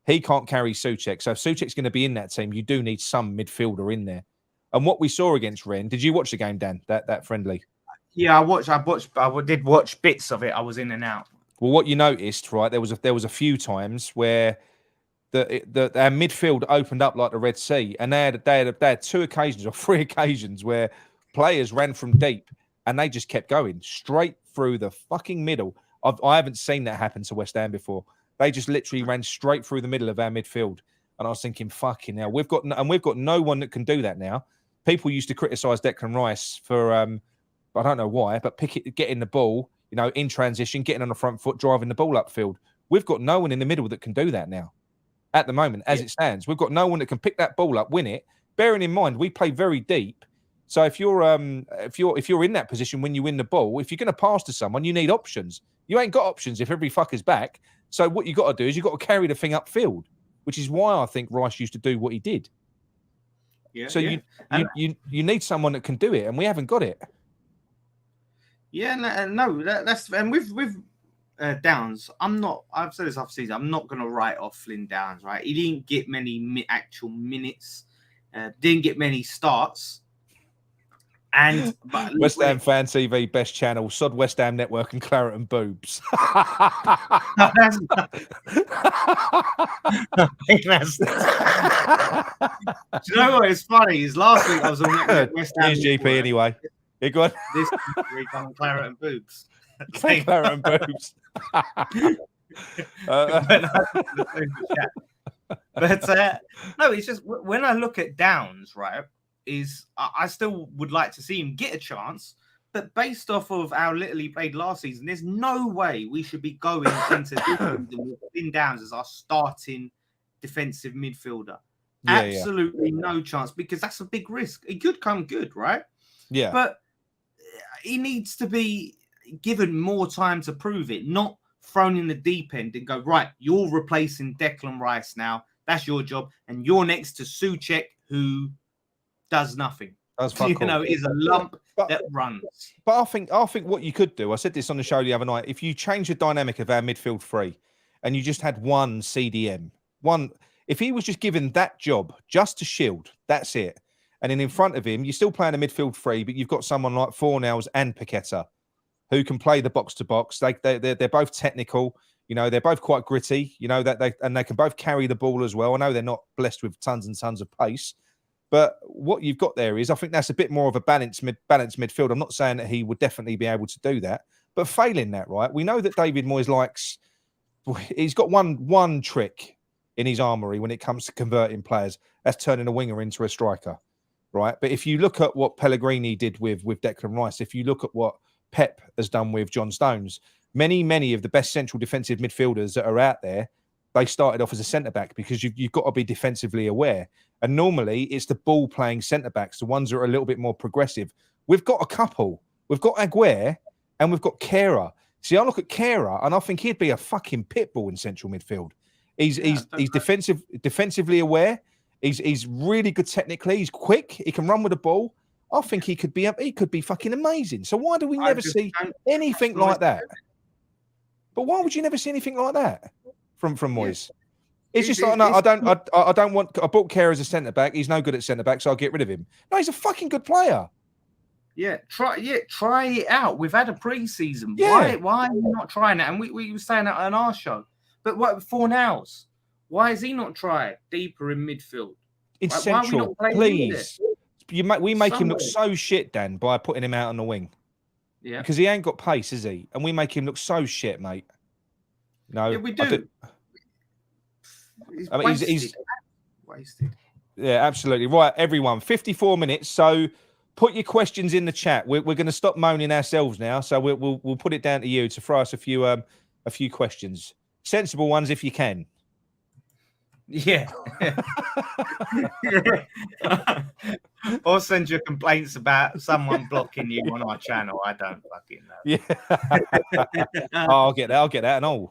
He can't carry Souček. So if Souček's going to be in that team, you do need some midfielder in there. And what we saw against Rennes, did you watch the game, Dan, that friendly? Yeah, I did watch bits of it. I was in and out. Well, what you noticed, right, there was a few times where our midfield opened up like the Red Sea, and they had 2 occasions or 3 occasions where players ran from deep and they just kept going straight through the fucking middle. I haven't seen that happen to West Ham before. They just literally ran straight through the middle of our midfield. And I was thinking, fucking hell, we've got no one that can do that now. People used to criticise Declan Rice for, I don't know why, but getting the ball, in transition, getting on the front foot, driving the ball upfield. We've got no one in the middle that can do that now. At the moment, as it stands, we've got no one that can pick that ball up, win it. Bearing in mind, we play very deep. So if you're in that position when you win the ball, if you're going to pass to someone, you need options. You ain't got options if every fucker's back. So what you got to do is you got to carry the thing upfield, which is why I think Rice used to do what he did. Yeah. So you need someone that can do it, and we haven't got it. Yeah, no, that's and with Downs, I've said this off season, I'm not going to write off Flynn Downs, right? He didn't get many actual minutes, didn't get many starts. But West Ham Fan TV, best channel, Sod West Ham Network, and Claret and Boobs. Do you know what is funny? Is last week I was on West Ham. Here's GP anyway. You go on. This week on Claret and Boobs. Claret and Boobs. But no, it's just when I look at Downs, right? I still would like to see him get a chance, but based off of how little he played last season, there's no way we should be going into with Flynn Downs as our starting defensive midfielder. Absolutely no chance, because that's a big risk. It could come good, right? Yeah. But he needs to be given more time to prove it, not thrown in the deep end and go, right, you're replacing Declan Rice now. That's your job. And you're next to Souček, who does nothing. Is a lump that runs. But I think what you could do, I said this on the show the other night, if you change the dynamic of our midfield three and you just had one CDM, if he was just given that job just to shield, that's it. And then in front of him, you're still playing a midfield three, but you've got someone like Fornells and Paqueta who can play the box to box. They're both technical. They're both quite gritty. They can both carry the ball as well. I know they're not blessed with tons and tons of pace, but what you've got there is, I think that's a bit more of a balanced midfield. I'm not saying that he would definitely be able to do that, but failing that, right? We know that David Moyes he's got one trick in his armory when it comes to converting players. That's turning a winger into a striker, right? But if you look at what Pellegrini did with Declan Rice, if you look at what Pep has done with John Stones, many of the best central defensive midfielders that are out there, they started off as a centre-back because you've got to be defensively aware. And normally it's the ball-playing centre-backs, the ones that are a little bit more progressive. We've got a couple. We've got Aguirre and we've got Kehrer. See, I look at Kehrer and I think he'd be a fucking pit bull in central midfield. He's defensively aware. He's really good technically. He's quick. He can run with the ball. I think he could be fucking amazing. So why do we never see anything like that? But why would you never see anything like that from Moyes? Yeah. It's just like, no, I don't want. I bought Kehrer as a centre back. He's no good at centre back, so I'll get rid of him. No, he's a fucking good player. Yeah, try it out. We've had a pre-season. Yeah. Why are you not trying it? And we were saying that on our show. But what Fornells? Why is he not trying deeper in midfield? In central, please. We make him look so shit, Dan, by putting him out on the wing. Yeah. Because he ain't got pace, is he? And we make him look so shit, mate. No, Yeah, we do. I mean, he's wasted. Yeah, absolutely. Right, everyone, 54 minutes. So put your questions in the chat. We're going to stop moaning ourselves now. So we'll put it down to you to throw us a few questions. Sensible ones if you can. Yeah. Or send your complaints about someone blocking you on our channel. I don't fucking know. Yeah. Oh, I'll get that and all.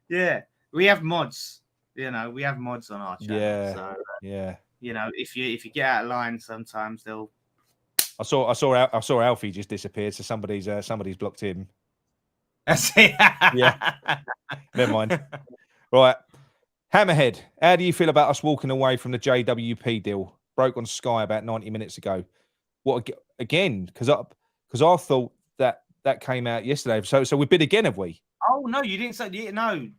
Yeah. We have mods. We have mods on our channel. Yeah. So, yeah. If you get out of line, sometimes they'll. I saw Alfie just disappeared, so somebody's blocked him. Yeah. Never mind. Right. Hammerhead, how do you feel about us walking away from the JWP deal? Broke on Sky about 90 minutes ago. What again? Because I thought that came out yesterday. So we bid again, have we? Oh no, you didn't say no.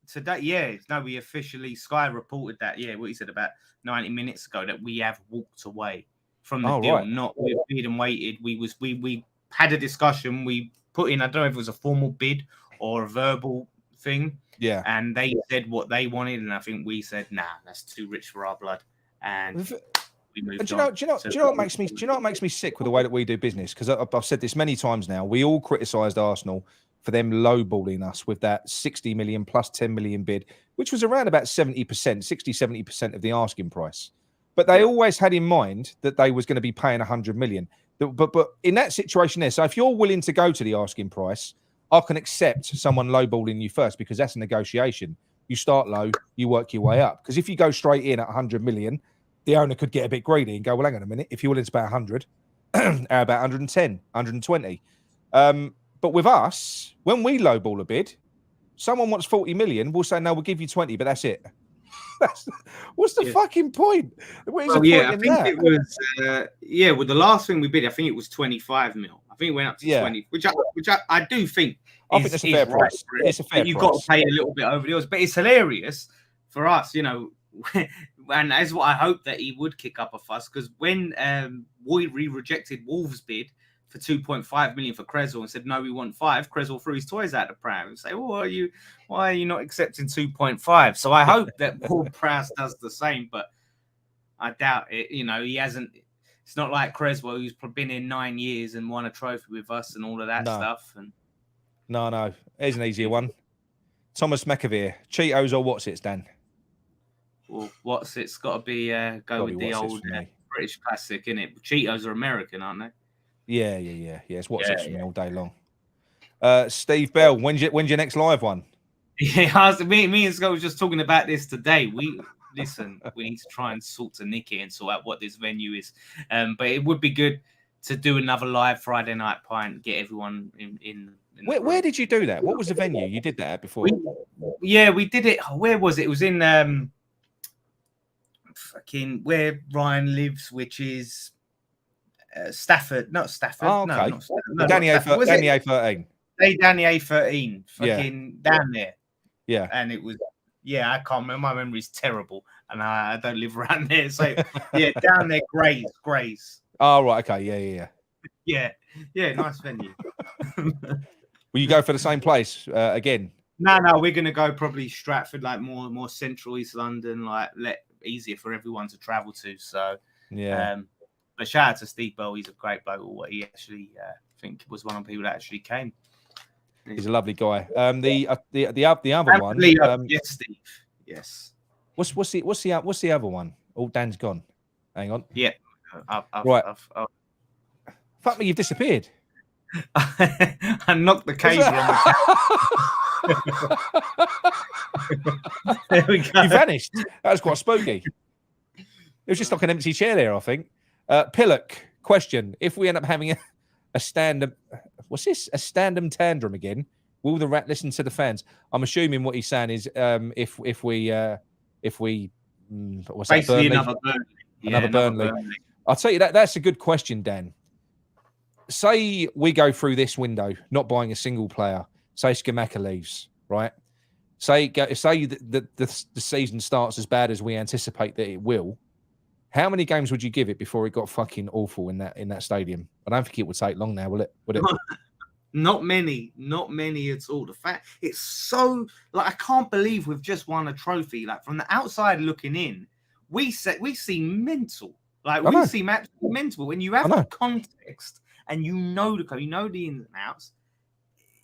Today, we officially Sky reported that. Yeah, what he said about 90 minutes ago that we have walked away from the deal. Right. Not we bid and waited. We had a discussion. We put in. I don't know if it was a formal bid or a verbal thing. Yeah. And they said what they wanted, and I think we said, nah, that's too rich for our blood. And we moved on. Do you know what makes me sick with the way that we do business? Because I've said this many times now. We all criticised Arsenal for them lowballing us with that 60 million plus 10 million bid, which was around about 70% of the asking price. But they always had in mind that they was going to be paying 100 million. But in that situation there, so if you're willing to go to the asking price, I can accept someone lowballing you first because that's a negotiation. You start low, you work your way up. Because if you go straight in at 100 million, the owner could get a bit greedy and go, well, hang on a minute. If you're willing to pay 100, how about 110, 120? But with us, when we lowball a bid, someone wants 40 million, we'll say, no, we'll give you 20, but that's it. What's the fucking point? What is the point in that? It was, with the last thing we bid, I think it was 25 mil. I think it went up to 20, which I do think I think that's a fair price. It's a fair price. You've got to pay a little bit over the odds, but it's hilarious for us, and that's what I hope that he would kick up a fuss, because when we rejected Wolves' bid for 2.5 million for Creswell and said, no, we want 5, Creswell threw his toys out of pram and say, why are you not accepting 2.5? So I hope that Paul Prowse does the same, but I doubt it. He hasn't. It's not like Creswell, who's been in 9 years and won a trophy with us and all of that stuff. And no, here's an easier one. Thomas McAveer, Cheetos or what's it's, Dan? Well, what's it's got to be go with the old British classic, innit? Cheetos are American, aren't they? Yeah. It's what's it's for me all day long. Steve Bell, when's your next live one? Yeah, me and Scott was just talking about this today. We need to try and sort Nicky and sort out what this venue is. But it would be good to do another live Friday night pint, get everyone in where did you do that? What was the venue you did that at before? We did it. Where was it? It was in fucking where Ryan lives, which is Stafford. Not Stafford. Oh, okay. No, not Stafford. No, Danny A13. Hey, Danny A13. Fucking down there. Yeah. And it was, I can't remember. My memory's terrible. And I don't live around there. So, down there, Grays. Oh, right. Okay. Yeah. Nice venue. Will you go for the same place again? No, we're going to go probably Stratford, like more central East London, like easier for everyone to travel to. So, but shout out to Steve Bell. He's a great bloke. He actually, I think, was one of the people that actually came. He's a lovely guy. The other one. Yes, Steve. Yes. What's the other one? Oh, Dan's gone. Hang on. Yeah. Right. Fuck me, you've disappeared. I knocked the cable on the There we go. You vanished. That was quite spooky. It was just like an empty chair there, I think. Pillock, question. If we end up having a stand-up, what's this? A stand-em tandem again? Will the rat listen to the fans? I'm assuming what he's saying is if we what's that? Basically Burnley? Another Burnley. I'll tell you that's a good question, Dan. Say we go through this window, not buying a single player. Say Skamaka leaves, right? Say the season starts as bad as we anticipate that it will. How many games would you give it before it got fucking awful in that stadium? I don't think it would take long now, will it? Would it? Not many at all. The fact it's so like I can't believe we've just won a trophy. Like from the outside looking in, we seem mental. Like we seem absolutely mental. When you have the context and you know the ins and outs,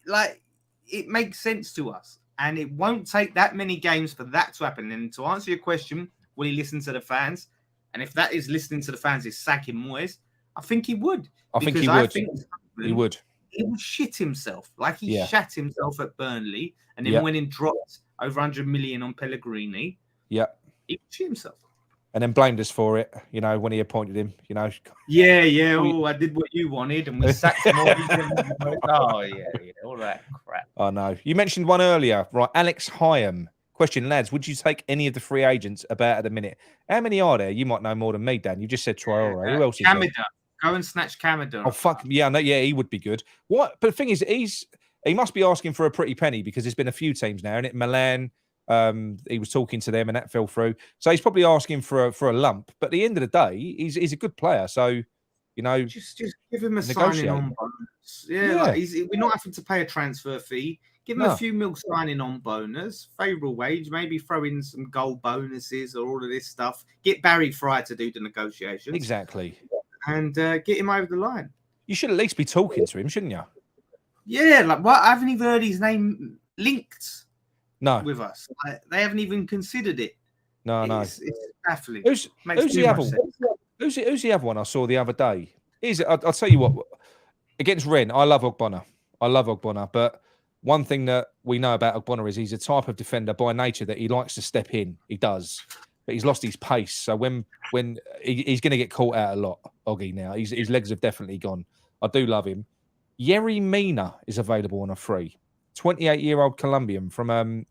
like it makes sense to us. And it won't take that many games for that to happen. And to answer your question, will he listen to the fans? And if that is listening to the fans is sacking Moyes, I think he would. I think he would. He would shit himself. Like he shat himself at Burnley and then went and dropped over 100 million on Pellegrini. Yeah. He would shit himself. And then blamed us for it, when he appointed him, Yeah. Oh, I did what you wanted and we sacked him. Oh, yeah. All that crap. I know. You mentioned one earlier, right? Alex Hyam. Question, lads, would you take any of the free agents about at the minute? How many are there? You might know more than me, Dan. You just said Traore. Who else is there? Go and snatch Kamada. Oh, fuck. Yeah, no, yeah, he would be good. What? But the thing is, he must be asking for a pretty penny because there's been a few teams now, and it Milan, he was talking to them and that fell through. So he's probably asking for a lump. But at the end of the day, he's a good player. So, just give him a signing on bonus. Yeah. Like we're not having to pay a transfer fee. Give him a few mil signing on bonus, favourable wage, maybe throw in some goal bonuses or all of this stuff. Get Barry Fry to do the negotiations. Exactly. And get him over the line. You should at least be talking to him, shouldn't you? Yeah, like what? I haven't even heard his name linked with us. They haven't even considered it. No. It's baffling. Who's the other one? Who's the other one I saw the other day? I'll tell you what, against Rennes, I love Ogbonna. But one thing that we know about Ogbonna is he's a type of defender by nature that he likes to step in. He does. But he's lost his pace. So when he's going to get caught out a lot, Oggy now. His legs have definitely gone. I do love him. Yerry Mina is available on a free. 28-year-old Colombian from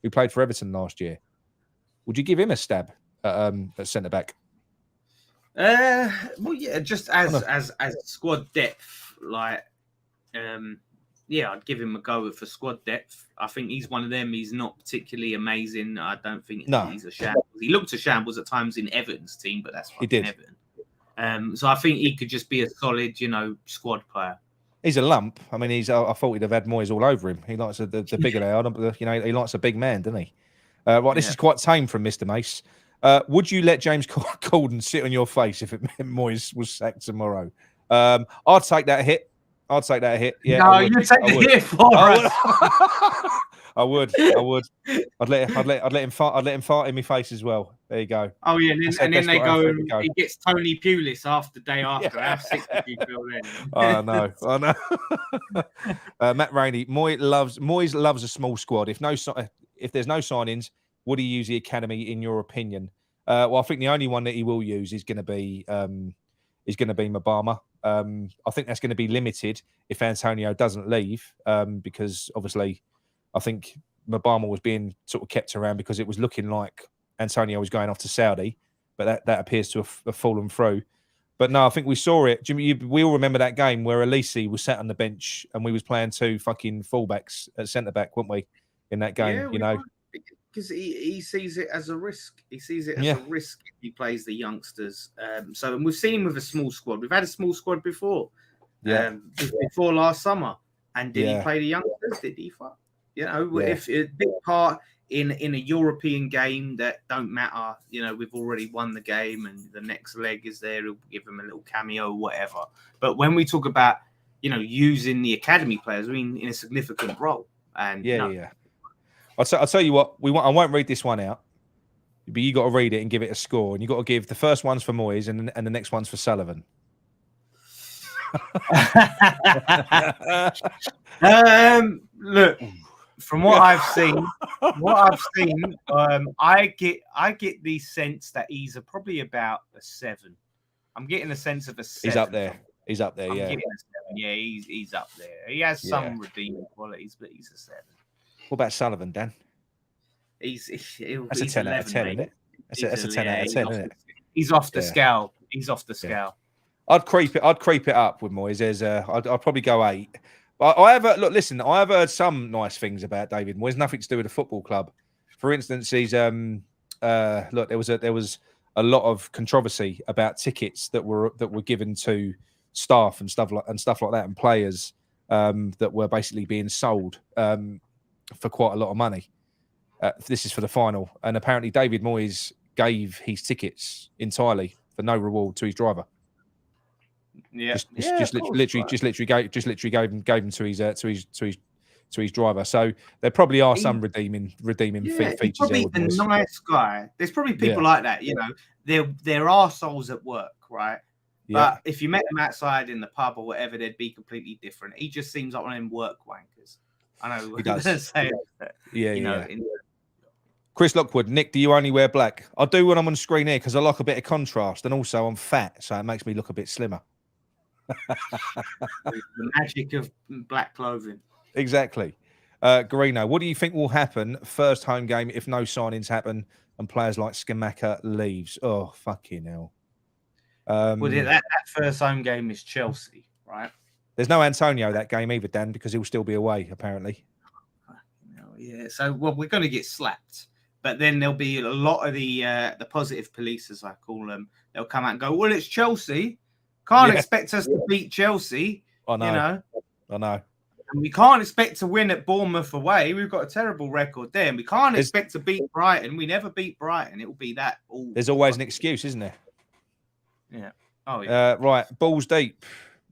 who played for Everton last year. Would you give him a stab at centre back? Well, yeah, just as squad depth, like, I'd give him a go for squad depth. I think he's one of them. He's not particularly amazing. I don't think he's a shambles. He looked a shambles at times in Everton's team, but that's fucking Everton. So I think he could just be a solid, squad player. He's a lump. I mean, I thought he'd have had Moyes all over him. He likes the bigger they are. He likes a big man, doesn't he? This is quite tame from Mr. Mace. Would you let James Corden sit on your face if it meant Moyes was sacked tomorrow? I'd take that hit. Yeah. No, you take the hit for us. I would. I'd let him fart in my face as well. There you go. Oh yeah, and then they go and he gets Tony Pulis after the day after. How sick would you feel then? I know. Matt Rainey, Moyes loves a small squad. If there's no signings, would he use the academy in your opinion? Well, I think the only one that he will use is going to be Mabama. I think that's going to be limited if Antonio doesn't leave, because obviously I think Mabama was being sort of kept around because it was looking like Antonio was going off to Saudi, but that appears to have fallen through. But no, I think we saw it. Jimmy, we all remember that game where Elise was sat on the bench and we was playing two fucking fullbacks at centre back, weren't we? In that game, because he sees it as a risk. He sees it as a risk if he plays the youngsters. And we've seen him with a small squad. We've had a small squad before. Before last summer. And did he play the youngsters? Did he? If a big part in a European game that don't matter, we've already won the game and the next leg is there. We'll give them a little cameo, whatever. But when we talk about, using the academy players, I mean, in a significant role. And I'll tell you what, I won't read this one out, but you got to read it and give it a score. And you got to give the first one's for Moyes and the next one's for Sullivan. Look, from what I've seen, I get the sense that he's probably about a 7. I'm getting a sense of a 7. He's up there. Yeah. Yeah, he's up there. He has some redeeming qualities, but he's a 7. What about Sullivan, Dan? That's a 10 out of 10, isn't it? That's a 10 out of 10, isn't it? He's off the scale. He's off the scale. I'd creep it up with Moyes. I'd probably go 8. But I have heard some nice things about David Moyes. Nothing to do with the football club. For instance, he's there was a lot of controversy about tickets that were given to staff and stuff like that, and players that were basically being sold for quite a lot of money. This is for the final, and apparently David Moyes gave his tickets entirely for no reward to his driver. Yeah, just literally gave him to his driver. So there probably are some redeeming features. He's probably a nice guy. There's probably people like that, you know. There are souls at work, right? Yeah. But if you met them outside in the pub or whatever, they'd be completely different. He just seems like one of them work wankers. I know he does. say that, you know. Chris Lockwood, Nick, do you only wear black? I do when I'm on screen here because I like a bit of contrast, and also I'm fat, so it makes me look a bit slimmer. The magic of black clothing. Exactly. Garino, what do you think will happen first home game if no signings happen and players like Skamaka leaves? Oh, fucking hell. Well, that first home game is Chelsea, right? There's no Antonio that game either, Dan, because he'll still be away, apparently. Yeah, so we're going to get slapped. But then there'll be a lot of the positive police, as I call them. They'll come out and go, well, it's Chelsea. Can't expect us to beat Chelsea. I know. You know? I know. And we can't expect to win at Bournemouth away. We've got a terrible record there. And we can't expect to beat Brighton. We never beat Brighton. It will be that. There's always an excuse, isn't there? Yeah. Oh, yeah. Right. Balls deep.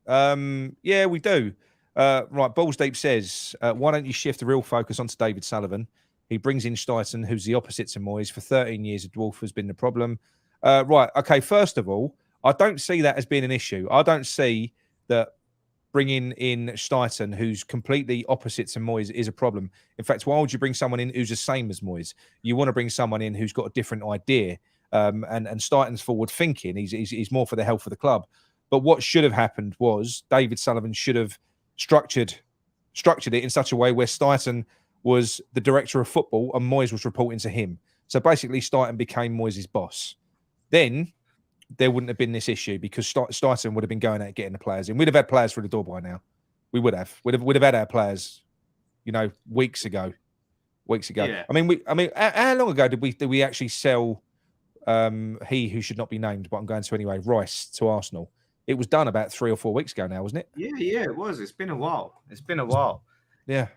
Yeah, we do. Right. Balls deep says, why don't you shift the real focus onto David Sullivan? He brings in Stuyton, who's the opposite to Moyes. For 13 years, a dwarf has been the problem. Right. Okay. First of all, I don't see that as being an issue. I don't see that bringing in Stuyton, who's completely opposite to Moyes, is a problem. In fact, why would you bring someone in who's the same as Moyes? You want to bring someone in who's got a different idea. And Stuyton's forward thinking. He's more for the health of the club. But what should have happened was David Sullivan should have structured it in such a way where Stuyton was the director of football and Moyes was reporting to him. So basically, Stuyton became Moyes' boss. Then there wouldn't have been this issue because Stuyton would have been going out getting the players in. We'd have had players through the door by now. We would have. We'd have had our players, you know, weeks ago. Yeah. I mean, how long ago did we actually sell he who should not be named, but I'm going to anyway, Rice to Arsenal? It was done about 3 or 4 weeks ago now, wasn't it? Yeah, it was. It's been a while. Yeah.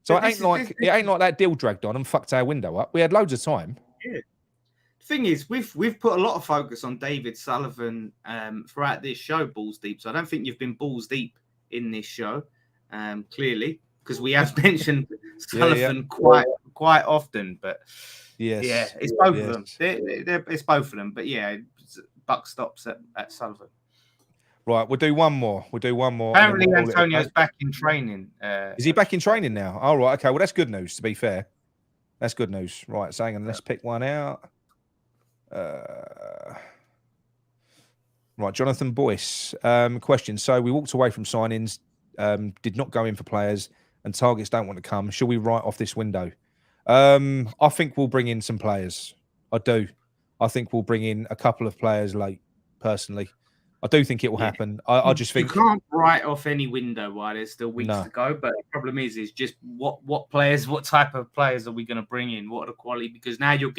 So it ain't like that deal dragged on and fucked our window up. We had loads of time. Yeah. The thing is, we've put a lot of focus on David Sullivan throughout this show, Balls Deep. So I don't think you've been balls deep in this show, clearly, because we have mentioned Sullivan quite often. But it's both of them. It's both of them. But yeah, buck stops at Sullivan. Right, we'll do one more. Apparently, Antonio's back in training. Is he back in training now? Oh, right. Okay. Well, that's good news, to be fair. That's good news. Right. So hang on. Let's pick one out. Right. Jonathan Boyce. Question. So we walked away from signings, did not go in for players, and targets don't want to come. Should we write off this window? I think we'll bring in some players. I do. I think we'll bring in a couple of players late, personally. I do think it will happen. I just think you can't write off any window while there's still weeks to go. But the problem is just what players, what type of players are we going to bring in? What are the quality? Because now you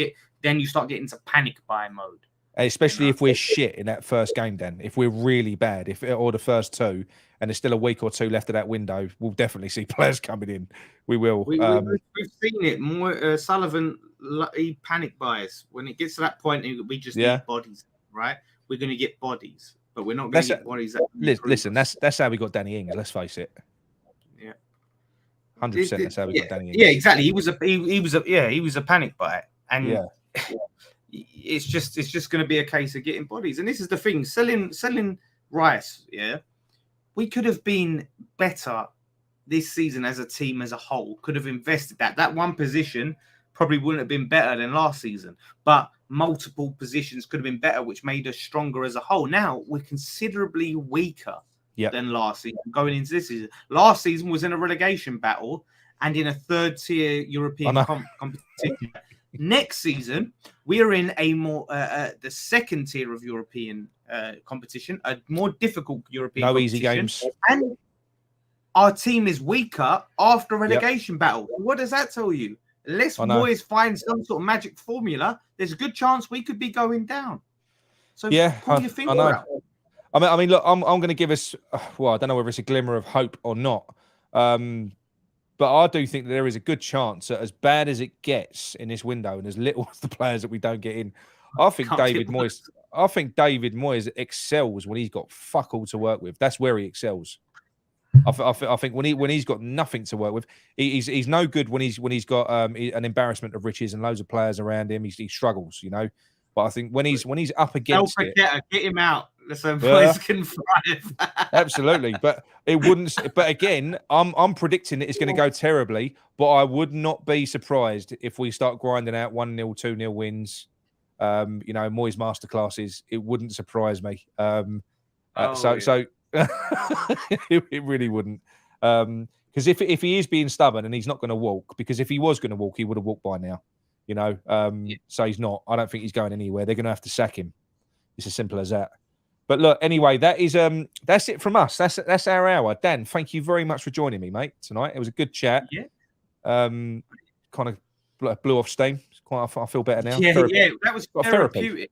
start getting into panic buy mode. Especially if we're shit in that first game, then if we're really bad, or the first two, and there's still a week or two left of that window, we'll definitely see players coming in. We will. We've seen it more. Sullivan, he panic buys when it gets to that point. We just need bodies, right? We're going to get bodies. But we're not going to get bodies. Listen, that's how we got Danny Ings. Let's face it. Yeah, 100%. That's how we got Danny Ings. Yeah, exactly. He was a panic buy, and it's just going to be a case of getting bodies. And this is the thing: selling Rice. Yeah, we could have been better this season as a team as a whole. Could have invested that one position. Probably wouldn't have been better than last season, but multiple positions could have been better, which made us stronger as a whole. Now we're considerably weaker than last season going into this season. Last season was in a relegation battle and in a third-tier European competition. Next season, we are in a more the second tier of European competition, a more difficult European competition. Easy games. And our team is weaker after relegation battle. What does that tell you? Unless I know. Moyes finds some sort of magic formula, there's a good chance we could be going down. So Yeah, pull your finger I know. out. I mean, look, I'm going to give us. Well, I don't know whether it's a glimmer of hope or not, but I do think that there is a good chance that, as bad as it gets in this window, and as little as the players that we don't get in, I think Can't David get Moyes. I think David Moyes excels when he's got fuck all to work with. That's where he excels. I think when he's got nothing to work with, he's no good when he's got an embarrassment of riches and loads of players around him. He struggles, you know. But I think when he's up against it, get him out so Moyes can thrive. absolutely. But it wouldn't. But again, I'm predicting that it's going to go terribly. But I would not be surprised if we start grinding out 1-0, 2-0 wins. You know, Moyes masterclasses. It wouldn't surprise me. So it really wouldn't. Because if he is being stubborn and he's not going to walk, because if he was going to walk, he would have walked by now. You know, so he's not. I don't think he's going anywhere. They're going to have to sack him. It's as simple as that. But look, anyway, that's it from us. That's our hour. Dan, thank you very much for joining me, mate, tonight. It was a good chat. Yeah. Kind of blew off steam. I feel better now. Yeah, Therapy. yeah, that was therapeutic. Therapy.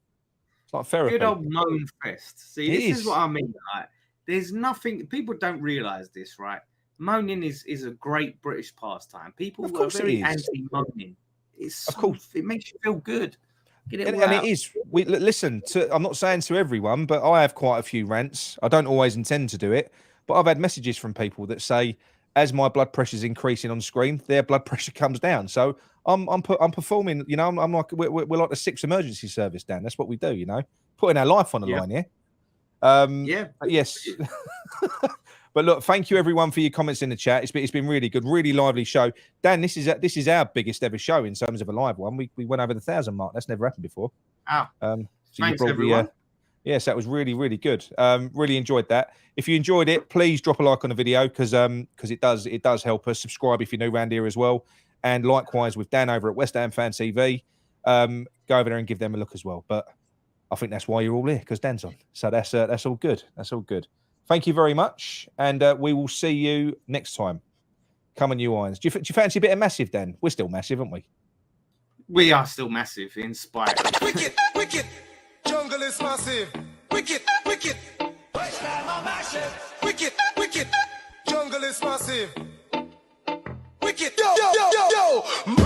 It's like therapy. Good old moan fest. See, this is what I mean. Like, there's nothing. People don't realise this, right? Moaning is a great British pastime. People are very anti-moaning. Of course, it makes you feel good. Get it and it is. We listen to. I'm not saying to everyone, but I have quite a few rants. I don't always intend to do it, but I've had messages from people that say, as my blood pressure is increasing on screen, their blood pressure comes down. So I'm performing. You know, I'm like we're like the 6th emergency service, Dan. That's what we do. You know, putting our life on the line here. Yes. But look, thank you everyone for your comments in the chat. It's been really good, really lively show. Dan, this is our biggest ever show in terms of a live one. We went over the 1,000 mark. That's never happened before. Oh, so thanks everyone. Yes, that was really, really good. Really enjoyed that. If you enjoyed it, please drop a like on the video because it does help us. Subscribe if you're new around here as well, and likewise with Dan over at West Ham Fan TV. Go over there and give them a look as well. But I think that's why you're all here, because Dan's on. So that's all good. That's all good. Thank you very much, and we will see you next time. Come on, you irons. Do you fancy a bit of massive, Dan? We're still massive, aren't we? We are still massive, in spite of... Wicked, jungle is massive. Wicked, West Ham are massive. Wicked, jungle is massive. Wicked, yo.